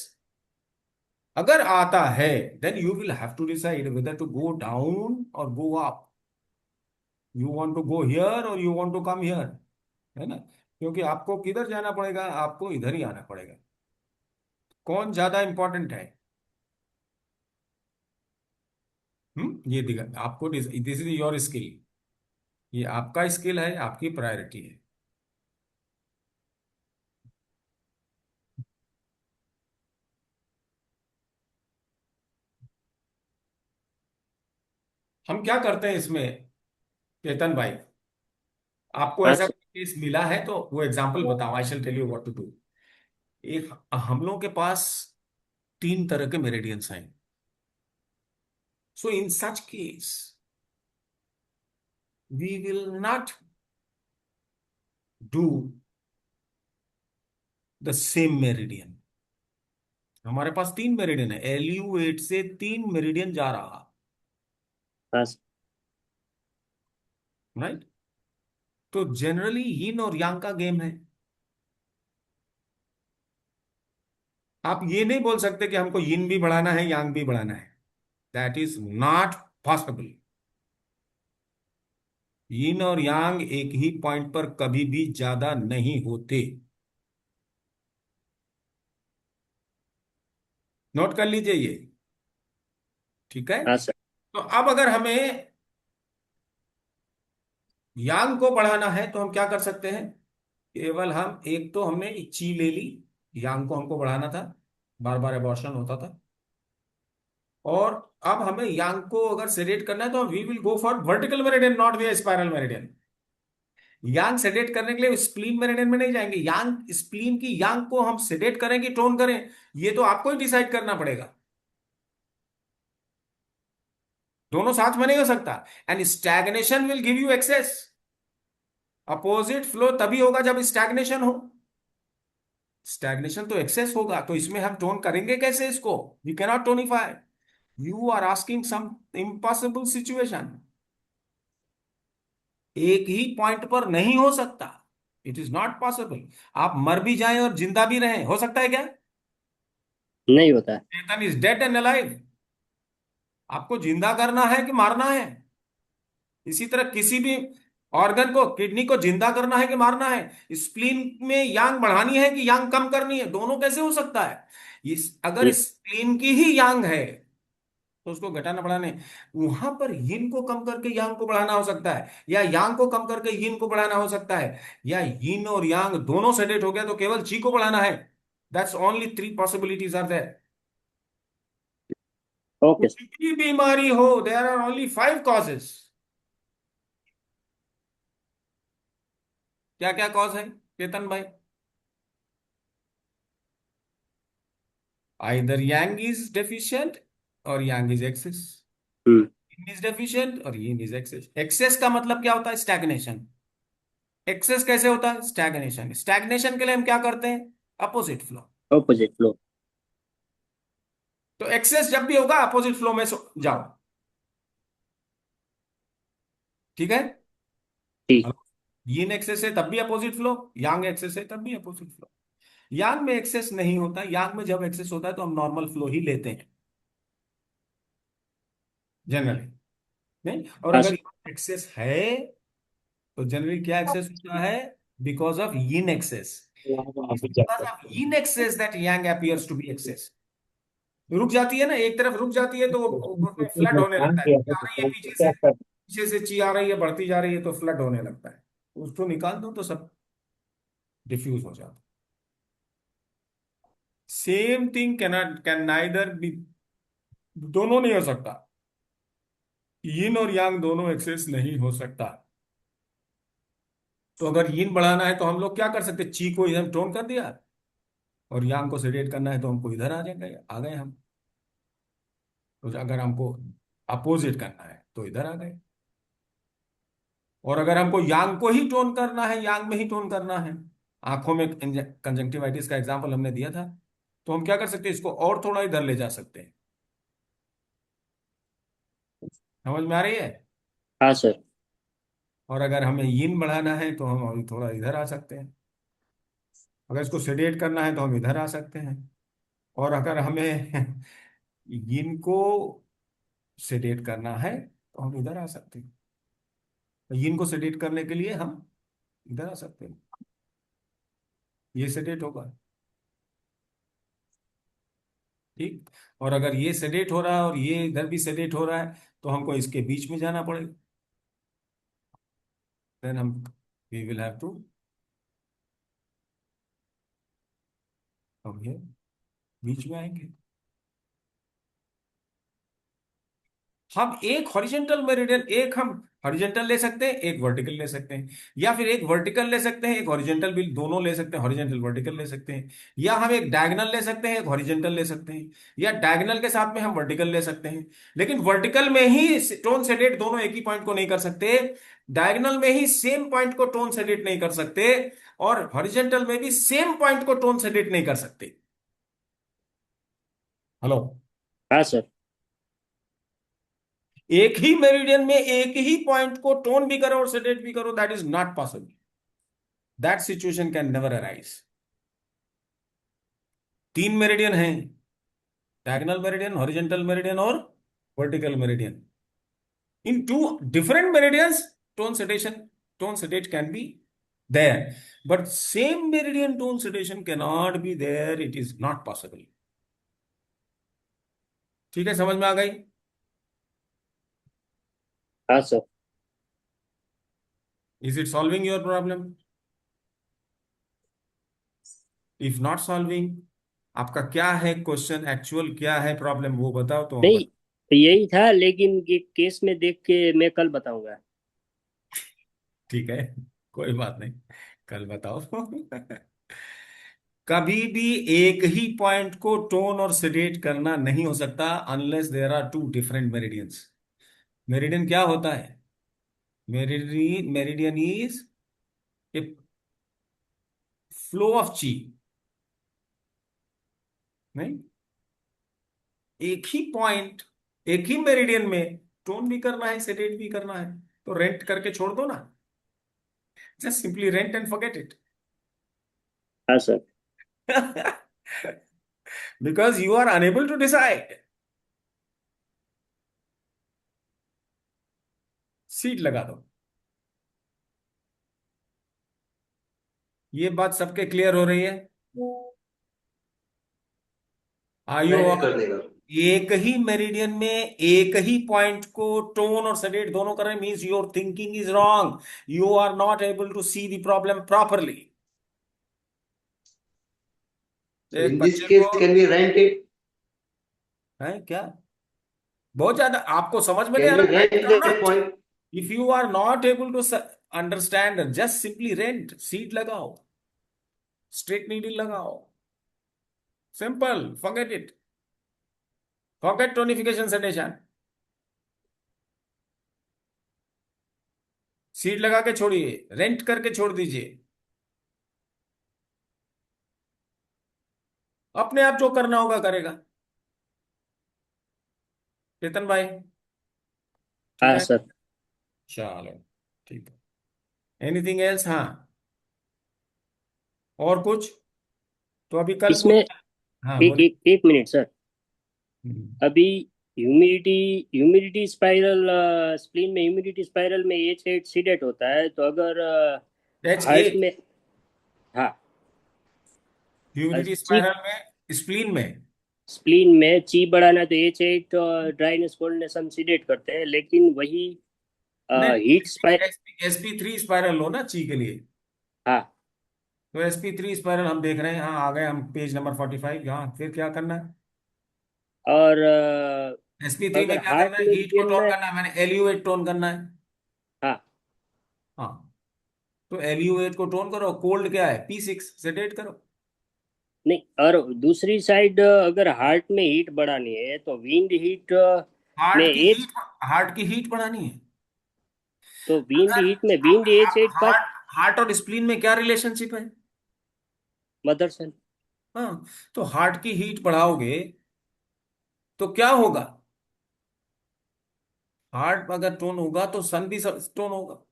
अगर आता है then you will have to decide whether to go down और go up, you want to go here और you want to come here, है ना? क्योंकि आपको किधर जाना पड़ेगा, आपको इधर ही आना पड़ेगा। कौन ज्यादा इंपॉर्टेंट है? ये दिखा आपको, दिस इज योर स्किल, ये आपका स्किल है, आपकी प्रायोरिटी है। हम क्या करते हैं इसमें चेतन भाई, आपको हाँ ऐसा सर। केस मिला है तो वो एग्जांपल बताओ, I shall tell you what to do. एक हम लोग के पास तीन तरह के मेरिडियंस हैं, so in such case we will not do the same meridian. हमारे पास तीन मेरिडियन है, LU8 से तीन मेरिडियन जा रहा, हाँ सर। राइट? तो जनरली यिन और यांग का गेम है। आप ये नहीं बोल सकते कि हमको यिन भी बढ़ाना है यांग भी बढ़ाना है, दैट इज नॉट पॉसिबल। यिन और यांग एक ही पॉइंट पर कभी भी ज्यादा नहीं होते, नोट कर लीजिए ये, ठीक है। हाँ सर। तो अब अगर हमें यांग को बढ़ाना है तो हम क्या कर सकते हैं, केवल हम एक तो हमने ची ले ली, यांग को हमको बढ़ाना था, बार बार एबॉर्शन होता था। और अब हमें यांग को अगर सेडेट करना है तो we will go for vertical meridian, not way spiral meridian. Yang sedate करने के लिए स्प्लीन मेरिडियन में नहीं जाएंगे, यांग स्प्लीन की यांग को हम सेडेट करें कि टोन करें, ये तो आपको ही डिसाइड करना पड़ेगा, दोनों साथ में नहीं हो सकता। And stagnation will give you excess, opposite flow तभी होगा जब स्टैग्नेशन हो, स्टैग्नेशन तो एक्सेस होगा, तो इसमें हम टोन करेंगे कैसे इसको, we cannot tonify, you are asking some impossible situation, एक ही पॉइंट पर नहीं हो सकता। It is not possible. आप मर भी जाएं और जिंदा भी रहें, हो सकता है क्या? नहीं होता है। चेतन इज डेड एंड अलाइव। आपको जिंदा करना है कि मारना है? इसी तरह किसी भी ऑर्गन को, किडनी को जिंदा करना है कि मारना है? स्प्लीन में यांग बढ़ानी है कि यांग कम करनी है? दोनों कैसे हो सकता है? अगर स्प्लीन की ही यांग है तो उसको घटाना बढ़ाने, वहां पर यिन को कम करके यांग को बढ़ाना हो सकता है, या यांग को कम करके यिन को बढ़ाना हो सकता है, या यिन और यांग दोनों सेडेट हो गया तो केवल ची को बढ़ाना है। That's only 3 possibilities are there. Okay sir. कोई भी बीमारी हो, देयर आर ओनली 5 कॉजेस। क्या क्या कॉज है केतन भाई? आइदर यांग इज डेफिशिएंट और yang is excess, hmm. yin is deficient और yin इज एक्सेस। एक्सेस का मतलब क्या होता है? स्टैग्नेशन। एक्सेस कैसे होता है? स्टैग्नेशन। स्टैग्नेशन के लिए हम क्या करते हैं? Opposite flow. Opposite flow. तो एक्सेस जब भी होगा अपोजिट फ्लो में जाओ। ठीक है? ठीक। यिन एक्सेस है तब भी अपोजिट फ्लो, यांग एक्सेस है तब भी अपोजिट फ्लो। यांग में एक्सेस नहीं होता। यांग में जब एक्सेस होता है तो हम नॉर्मल फ्लो ही लेते हैं जनरली, नहीं? और हाँ अगर सर। एक्सेस है तो जनरली क्या एक्सेस होता है? Because of yin excess. Because of yin excess that yang appears to be excess. रुक जाती है ना, एक तरफ रुक जाती है तो उसमें फ्लड होने लगता है। आ रही है पीछे से ची आ रही है, बढ़ती जा रही है तो फ्लड होने लगता है। उसको निकाल दो तो सब डिफ्यूज हो जाता है। Same thing can neither be, दोनों नहीं हो सकता। यिन और यांग दोनों एक्सेस नहीं हो सकता। तो अगर यिन बढ़ाना है तो हम लोग क्या कर सकते? ची को इधर टोन कर दिया, और यांग को सेडेट करना है तो हमको इधर आ जाएंगे, आ गए हम। तो अगर हमको अपोजिट करना है तो इधर आ गए। और अगर हमको यांग को ही टोन करना है, यांग में ही टोन करना है, आंखों में कंजंक्टिवाइटिस का एग्जांपल हमने दिया था, तो हम क्या कर सकते हैं? इसको और थोड़ा इधर ले जा सकते हैं। समझ में आ रही है? हाँ सर। और अगर हमें यिन बढ़ाना है तो हम अभी थोड़ा इधर आ सकते हैं। अगर इसको सेडेट करना है तो हम इधर आ सकते हैं। और अगर हमें यिन को सेडेट करना है तो हम इधर आ सकते हैं। तो यिन को सेडेट करने के लिए हम इधर आ सकते हैं, ये सेडेट होगा। ठीक। और अगर ये सेडेट हो रहा है और ये इधर भी सेडेट हो रहा है तो हमको इसके बीच में जाना पड़ेगा। देन हम we will have to come here, बीच में आएंगे। हम एक हॉरिजॉन्टल मेरिडियन, एक हम हॉरिजॉन्टल ले सकते हैं, एक वर्टिकल ले सकते हैं, या फिर एक वर्टिकल ले सकते हैं, एक हॉरिजॉन्टल भी, दोनों ले सकते हैं, हॉरिजॉन्टल वर्टिकल ले सकते हैं, या हम एक डायगोनल ले सकते हैं, एक हॉरिजॉन्टल ले सकते हैं, या डायगोनल के साथ में हम वर्टिकल ले सकते हैं। लेकिन वर्टिकल में ही टोन सेडेट दोनों एक ही पॉइंट को नहीं कर सकते, डायगोनल में ही सेम पॉइंट को टोन सेडेट नहीं कर सकते, और हॉरिजॉन्टल में भी सेम पॉइंट को टोन सेडेट नहीं कर सकते। हेलो? हाँ सर। एक ही मेरिडियन में एक ही पॉइंट को टोन भी करो और सेडेट भी करो, that is not possible. That situation can never arise. 3 meridian हैं, डायगोनल मेरिडियन, हॉरिजॉन्टल मेरिडियन और vertical meridian. In 2 different meridians, tone sedate can be there, but same meridian tone sedation cannot be there. It is not possible. ठीक है, समझ में आ गई? हाँ sir. Is it solving your problem? If not solving, आपका क्या है question, actual क्या है प्रॉब्लम, वो बताओ तो हम नहीं, यही था, लेकिन ये केस में देख के मैं कल बताऊंगा। ठीक है, कोई बात नहीं, कल बताओ। कभी भी एक ही पॉइंट को टोन और सेडेट करना नहीं हो सकता unless there are 2 different meridians. Meridian क्या होता है? Meridian is a flow of chi, नहीं? एक ही पॉइंट, एक ही मेरिडियन में टोन भी करना है, सेडेट भी करना है, तो रेंट करके छोड़ दो ना। Just simply rent and forget it. हाँ sir. Because you are unable to decide. Seat लगा दो। ये बात सबके क्लियर हो रही है? आयु रेंट और कर देगा। एक ही मेरिडियन में एक ही पॉइंट को टोन और सडेट दोनों कर रहे, means your thinking is wrong, you are not able to see the problem properly. So एक in this बच्चे case, को can we rent it? है क्या, बहुत ज्यादा आपको समझ में नहीं आ Can we रहा, रेंट rent करो that ना। point? If you are not able to understand, just simply rent, seat लगाओ, स्ट्रेट नीडल लगाओ, simple, forget it, forget tonification sedation, seat लगा के छोड़िए, रेंट करके छोड़ दीजिए, अपने आप जो करना होगा करेगा। चेतन भाई ठीक हाँ है? सर। चलो ठीक है। Anything else? हाँ, और कुछ? तो अभी कल इसमें पूछ। हाँ एक बोलिए। एक एक मिनट सर। हम्म। अभी ह्यूमिडिटी ह्यूमिडिटी स्पाइरल, स्प्लीन में ह्यूमिडिटी स्पाइरल में H8 सीडेट होता है, तो अगर हार्ट H8 में, हाँ, ह्यूमिडिटी ची स्पाइरल में, स्प्लीन में? स्प्लीन में ची बढ़ाना तो H8 ड्राइनेस कोल्डनेस हम सीडेट करते हैं, लेकिन वही हीट नहीं, स्पाइरल। SP3 स्पाइरल लो ना ची के लिए। हाँ, तो SP3 स्पाइरल हम देख रहे हैं, हाँ आ गए हम पेज नंबर 45। हाँ फिर क्या करना है? और SP3 में अगर क्या करना हार्ट है? हीट को मेरिडियन टोन में, करना है, मैंने एल्यूएट टोन करना है। हाँ, हाँ, तो एल्यूएट को टोन करो, कोल्ड क्या है? P6 सेडेट करो। नहीं, और दूसरी साइड अगर हार्ट में हीट बढ़ानी है तो विंड हीट में हार्ट की एच, हीट हार्ट की हीट बढ़ानी है। तो विंड अगर हीट में विंड H8 पर हार्ट हार्ट और स्प्लीन में क्या रिलेशनशिप है? Mother cell. हाँ, तो हार्ट की हीट बढ़ाओगे तो क्या होगा? हार्ट अगर टोन होगा तो सन भी टोन होगा,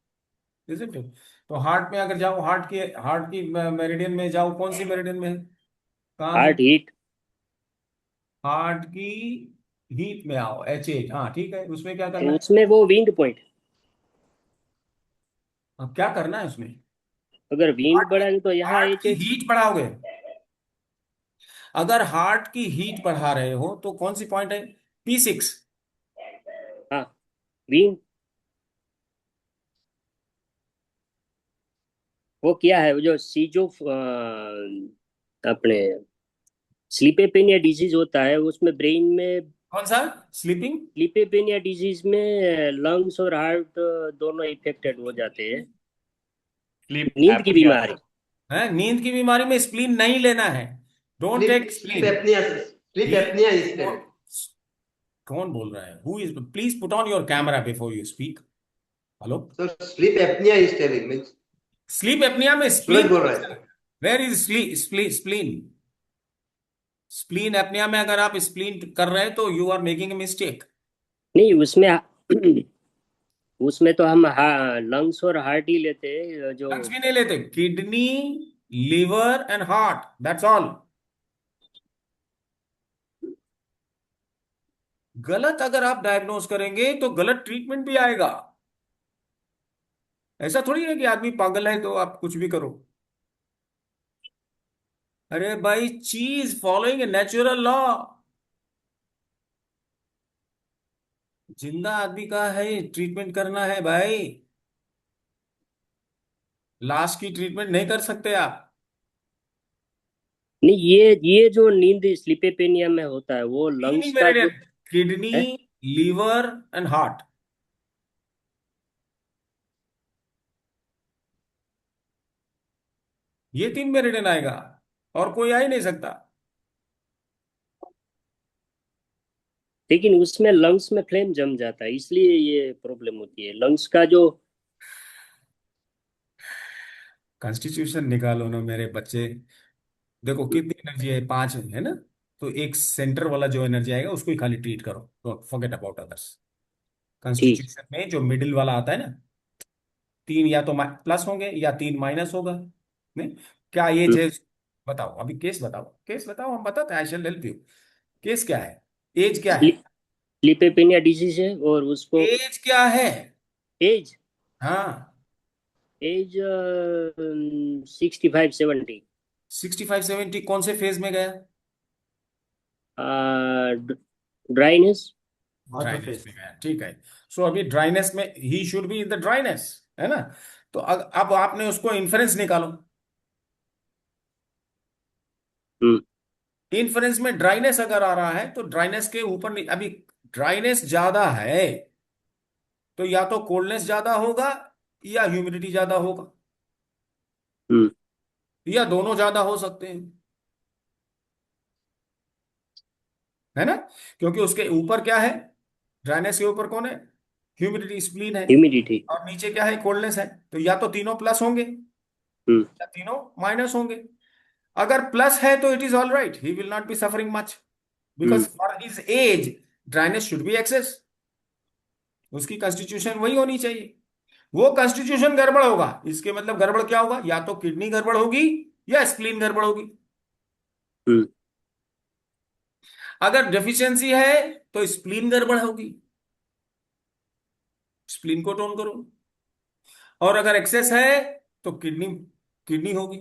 isn't it? तो हार्ट में अगर जाओ, हार्ट की मेरिडियन में जाओ, कौन सी मेरिडियन में है? कहाँ से? हार्ट हीट, हार्ट की हीट में आओ, H8। हाँ ठीक है, उसमें क्या तो करना है? उसमें वो विंड पॉइंट, अब क्या करना है उसमें? अगर विंड हार्ट की बढ़ानी तो यहाँ हार्ट की H8। हीट बढ़ाओगे। अगर हार्ट की हीट बढ़ा रहे हो तो कौन सी पॉइंट है? P6। हाँ, विंड, वो क्या है, वो जो सीजो अपने स्लीपेपेनिया डिजीज होता है, उसमें ब्रेन में, कौन सा? स्लीपिंग? स्लीपेपेनिया डिजीज में लंग्स और हार्ट दोनों इफेक्टेड हो जाते हैं। स्लीप नींद की एप्निया। बीमारी। है, नींद की बीमारी में स्प्लीन नहीं लेना है। Don't take Sleep spleen. apnea, sir. Sleep apnea is there. कौन बोल रहा है? Who is? Please put on your camera before you speak. Hello? So sleep apnea is telling me. Sleep apnea में स्प्लीन? सूरज बोल रहा है। Where is spleen? Spleen apnea में अगर आप स्प्लीन कर रहे हैं तो you are making a mistake. नहीं, उसमें उसमें तो हम लंग्स और हार्ट ही लेते हैं जो। लंग्स भी नहीं लेते, kidney, liver and heart, that's all. गलत अगर आप डायग्नोज करेंगे तो गलत ट्रीटमेंट भी आएगा। ऐसा थोड़ी है कि आदमी पागल है तो आप कुछ भी करो। अरे भाई, चीज फॉलोइंग ए नेचुरल लॉ। जिंदा आदमी का है ट्रीटमेंट करना है भाई, लाश की ट्रीटमेंट नहीं कर सकते आप। नहीं, ये जो नींद स्लीपेपेनिया में होता है वो तीन ही लंग्स का मेरिडियन, जो किडनी, है। Liver and heart. ये 3 मेरिडियन आएगा, और कोई आ ही नहीं सकता। लेकिन उसमें लंग्स में फ्लेम जम जाता है, इसलिए ये प्रॉब्लम होती है लंग्स का जो। कॉन्स्टिट्यूशन निकालो ना मेरे बच्चे। देखो कितनी एनर्जी है, 5 है ना? तो एक सेंटर वाला जो एनर्जी आएगा उसको ही खाली ट्रीट करो, फॉरगेट अबाउट अदर्स। ठीक। कॉन्स्टिट्यूशन में जो मिडिल वाला आता है ना, 3 या तो प्लस होंगे या 3 माइनस होगा। नहीं, क्या एज है? बताओ, अभी केस बताओ, केस बताओ, हम बताते हैं, I shall help you. Case क्या है? एज क्या है? लिपेपेनिया डिजीज है और उसको एज क्या है? एज हाँ, एज 65-70। 65-70 कौन से फेज में गया? ड्राइनेस। Water dryness phase. में गया, ठीक है। सो अभी ड्राइनेस में he should be in the dryness, है ना? तो अब आपने उसको इन्फरेंस निकालो। इन्फरेंस में ड्राइनेस अगर आ रहा है तो ड्राइनेस के ऊपर अभी ड्राइनेस ज्यादा है तो या तो कोल्डनेस ज्यादा होगा या ह्यूमिडिटी ज्यादा होगा, या दोनों ज्यादा हो सकते हैं, है ना? क्योंकि उसके ऊपर क्या है? ड्राइनेस के ऊपर कौन है? ह्यूमिडिटी, स्प्लीन है। ह्यूमिडिटी। और नीचे क्या है? कोल्डनेस है। तो या तो तीनों प्लस होंगे या तीनों माइनस होंगे। अगर प्लस है तो it is all right, he will not be suffering much because for his age dryness should be excess. उसकी कॉन्स्टिट्यूशन वही होनी चाहिए। वो कॉन्स्टिट्यूशन गड़बड़ होगा, इसके मतलब गड़बड़ क्या होगा? या तो किडनी गड़बड़ होगी या स्प्लीन गड़बड़ होगी। अगर डेफिशिएंसी है तो स्प्लीन गड़बड़ होगी, स्प्लीन को टोन करो। और अगर एक्सेस है तो किडनी किडनी होगी।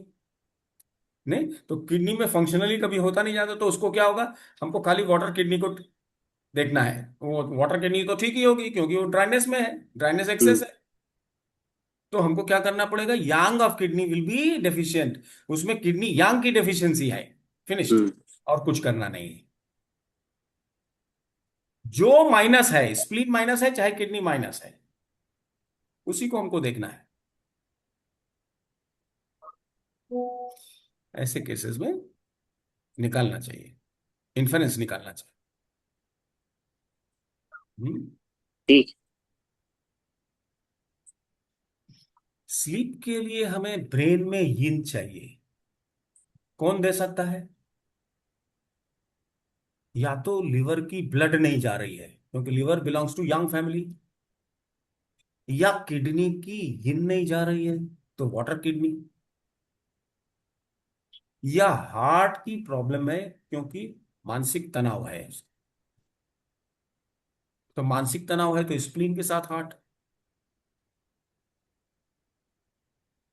नहीं तो किडनी में फंक्शनली कभी होता नहीं जाता, तो उसको क्या होगा? हमको खाली वाटर किडनी को देखना है। वो वाटर किडनी तो ठीक ही होगी क्योंकि वो ड्राइनेस में है, ड्राइनेस एक्सेस है। तो हमको क्या करना पड़ेगा? Yang of kidney will be deficient, उसमें किडनी यांग की डेफिशिएंसी है, फिनिश्ड। और कुछ करना नहीं है। जो माइनस है, स्प्लीन माइनस है चाहे किडनी माइनस है, उसी को हमको देखना है। ऐसे केसेस में निकालना चाहिए, इन्फरेंस निकालना चाहिए। ठीक। स्लीप के लिए हमें ब्रेन में यिन चाहिए। कौन दे सकता है? या तो लिवर की ब्लड नहीं जा रही है क्योंकि liver belongs to yang family, या किडनी की यिन नहीं जा रही है तो वाटर किडनी, या हार्ट की प्रॉब्लम है क्योंकि मानसिक तनाव है। तो मानसिक तनाव है तो स्प्लीन के साथ heart.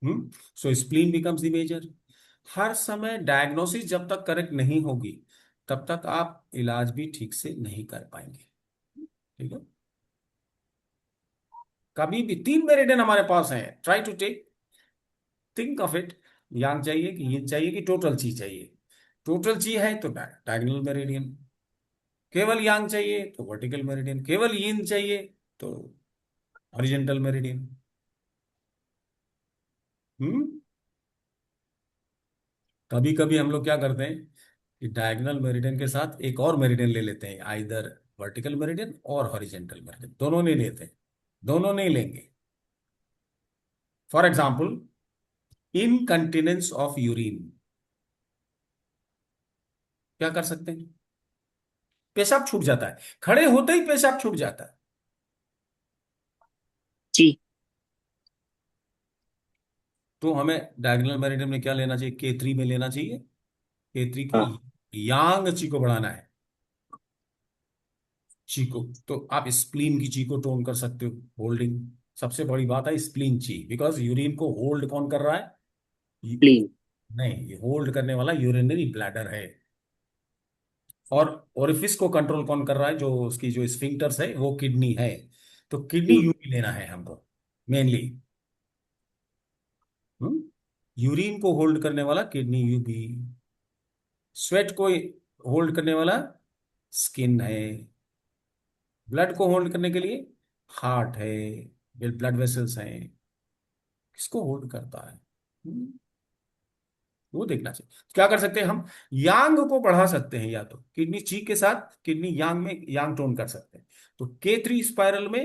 So spleen becomes the major. हर समय डायग्नोसिस जब तक करेक्ट नहीं होगी तब तक आप इलाज भी ठीक से नहीं कर पाएंगे। ठीक है? कभी भी 3 मेरिडियन हमारे पास है, try to take, think of it. Yang चाहिए कि यिन चाहिए कि टोटल ची चाहिए? टोटल ची है तो डायगोनल मेरिडियन, केवल यांग चाहिए तो वर्टिकल मेरिडियन, केवल यिन चाहिए तो हॉरिजॉन्टल मेरिडियन। हम्म कभी कभी हम लोग क्या करते हैं कि डायगोनल मेरिडियन के साथ एक और मेरिडियन ले लेते हैं, आइदर वर्टिकल मेरिडियन और हॉरिजॉन्टल मेरिडियन, दोनों नहीं लेते, दोनों नहीं लेंगे। For example, incontinence of urine, क्या कर सकते हैं? पेशाब छूट जाता है, खड़े होते ही पेशाब छूट जाता है। जी। तो हमें डायगोनल मेरिडियन में क्या लेना चाहिए? K3 में लेना चाहिए। K3 को हाँ। यांग ची को बढ़ाना है। ची को तो आप स्प्लीन की ची को टोन कर सकते हो, होल्डिंग। सबसे बड़ी बात है स्प्लीन ची, बिकॉज यूरिन को होल्ड कौन कर रहा है? क्लीन। नहीं, ये होल्ड करने वाला यूरिनरी ब्लैडर है। और ओरिफिस को कंट्रोल कौन कर रहा है? जो उसकी जो स्फिंक्टर्स है वो किडनी है। तो किडनी यूरी लेना है हमको मेनली। यूरिन को होल्ड करने वाला किडनी यूबी, स्वेट को होल्ड करने वाला स्किन है, ब्लड को होल्ड करने के लिए हार्ट है, ब्लड वेसल्स हैं। किसको होल्ड करता है? वो देखना चाहिए। क्या कर सकते हैं हम? यांग को बढ़ा सकते हैं, या तो किडनी ची के साथ किडनी यांग में यांग टोन कर सकते हैं। तो K3 स्पाइरल में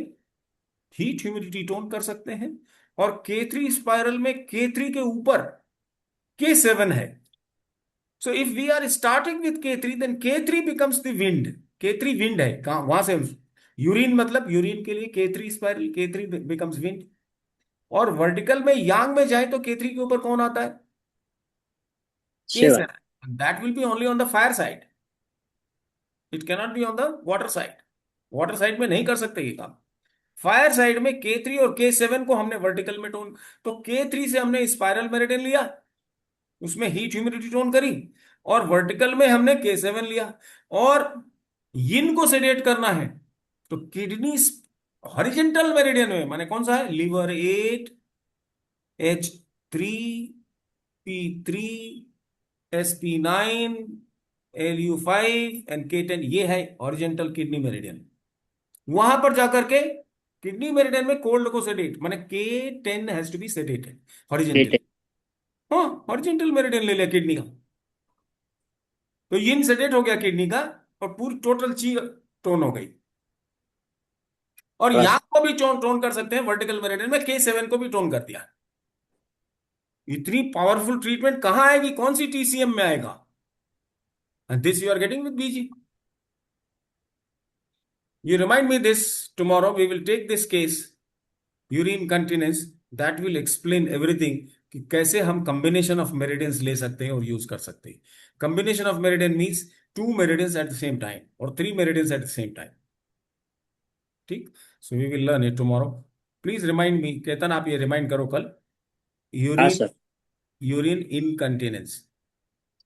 हीट ह्यूमिडिटी टोन कर सकते हैं, और K3 स्पाइरल में K3 के ऊपर K7 है। So if we are starting with K3 then K3 becomes the wind. K3 wind है, कहां? वहां से यूरिन, मतलब यूरिन के लिए K3 spiral, K3 becomes wind. और वर्टिकल में यांग में जाए तो K3 के ऊपर कौन आता है? Seven. K7. That will be only on the fire side. It cannot be on the water side. Water side में नहीं कर सकते ये काम। फायर साइड में K3 और K7 को हमने वर्टिकल में टोन, तो K3 से हमने स्पाइरल मेरिडियन लिया, उसमें हीट ह्यूमिडिटी टोन करी, और वर्टिकल में हमने K7 लिया, और यिन को सेडेट करना है तो किडनी हॉरिजेंटल मेरिडियन में, माने कौन सा है? Liver 8, H3, P3, SP9, LU5 and K10, ये है हॉरिजेंटल किडनी मेरिडियन। वहां पर जाकर के किडनी मेरिडियन में कोल्ड को सेडेट, माने K10 has to be sedated horizontally. हाँ, हॉरिजेंटल मेरिडियन ले लिया किडनी का, तो यिन सेडेट हो गया किडनी का, और पूरी टोटल ची टोन हो गई। और बस। यहां को भी टोन कर सकते हैं वर्टिकल मेरिडियन में, K7 को भी टोन कर दिया। इतनी पावरफुल ट्रीटमेंट कहां आएगी, कौन सी TCM में आएगा? This you are getting with BG। You remind me this tomorrow. We will take this case, urine continence, that will explain everything कि कैसे हम कॉम्बिनेशन ऑफ मेरिडियंस ले सकते हैं और यूज कर सकते हैं। Combination of meridian means 2 meridians at the same time और 3 meridians at the same time. ठीक, so we will learn it tomorrow. Please remind me, Ketan आप ये रिमाइंड करो कल, हाँ यूरिन सर। Urine incontinence.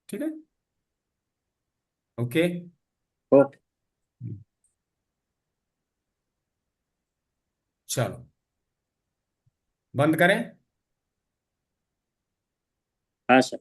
ठीक है, ओके। ओके। चलो बंद करें। हाँ सर।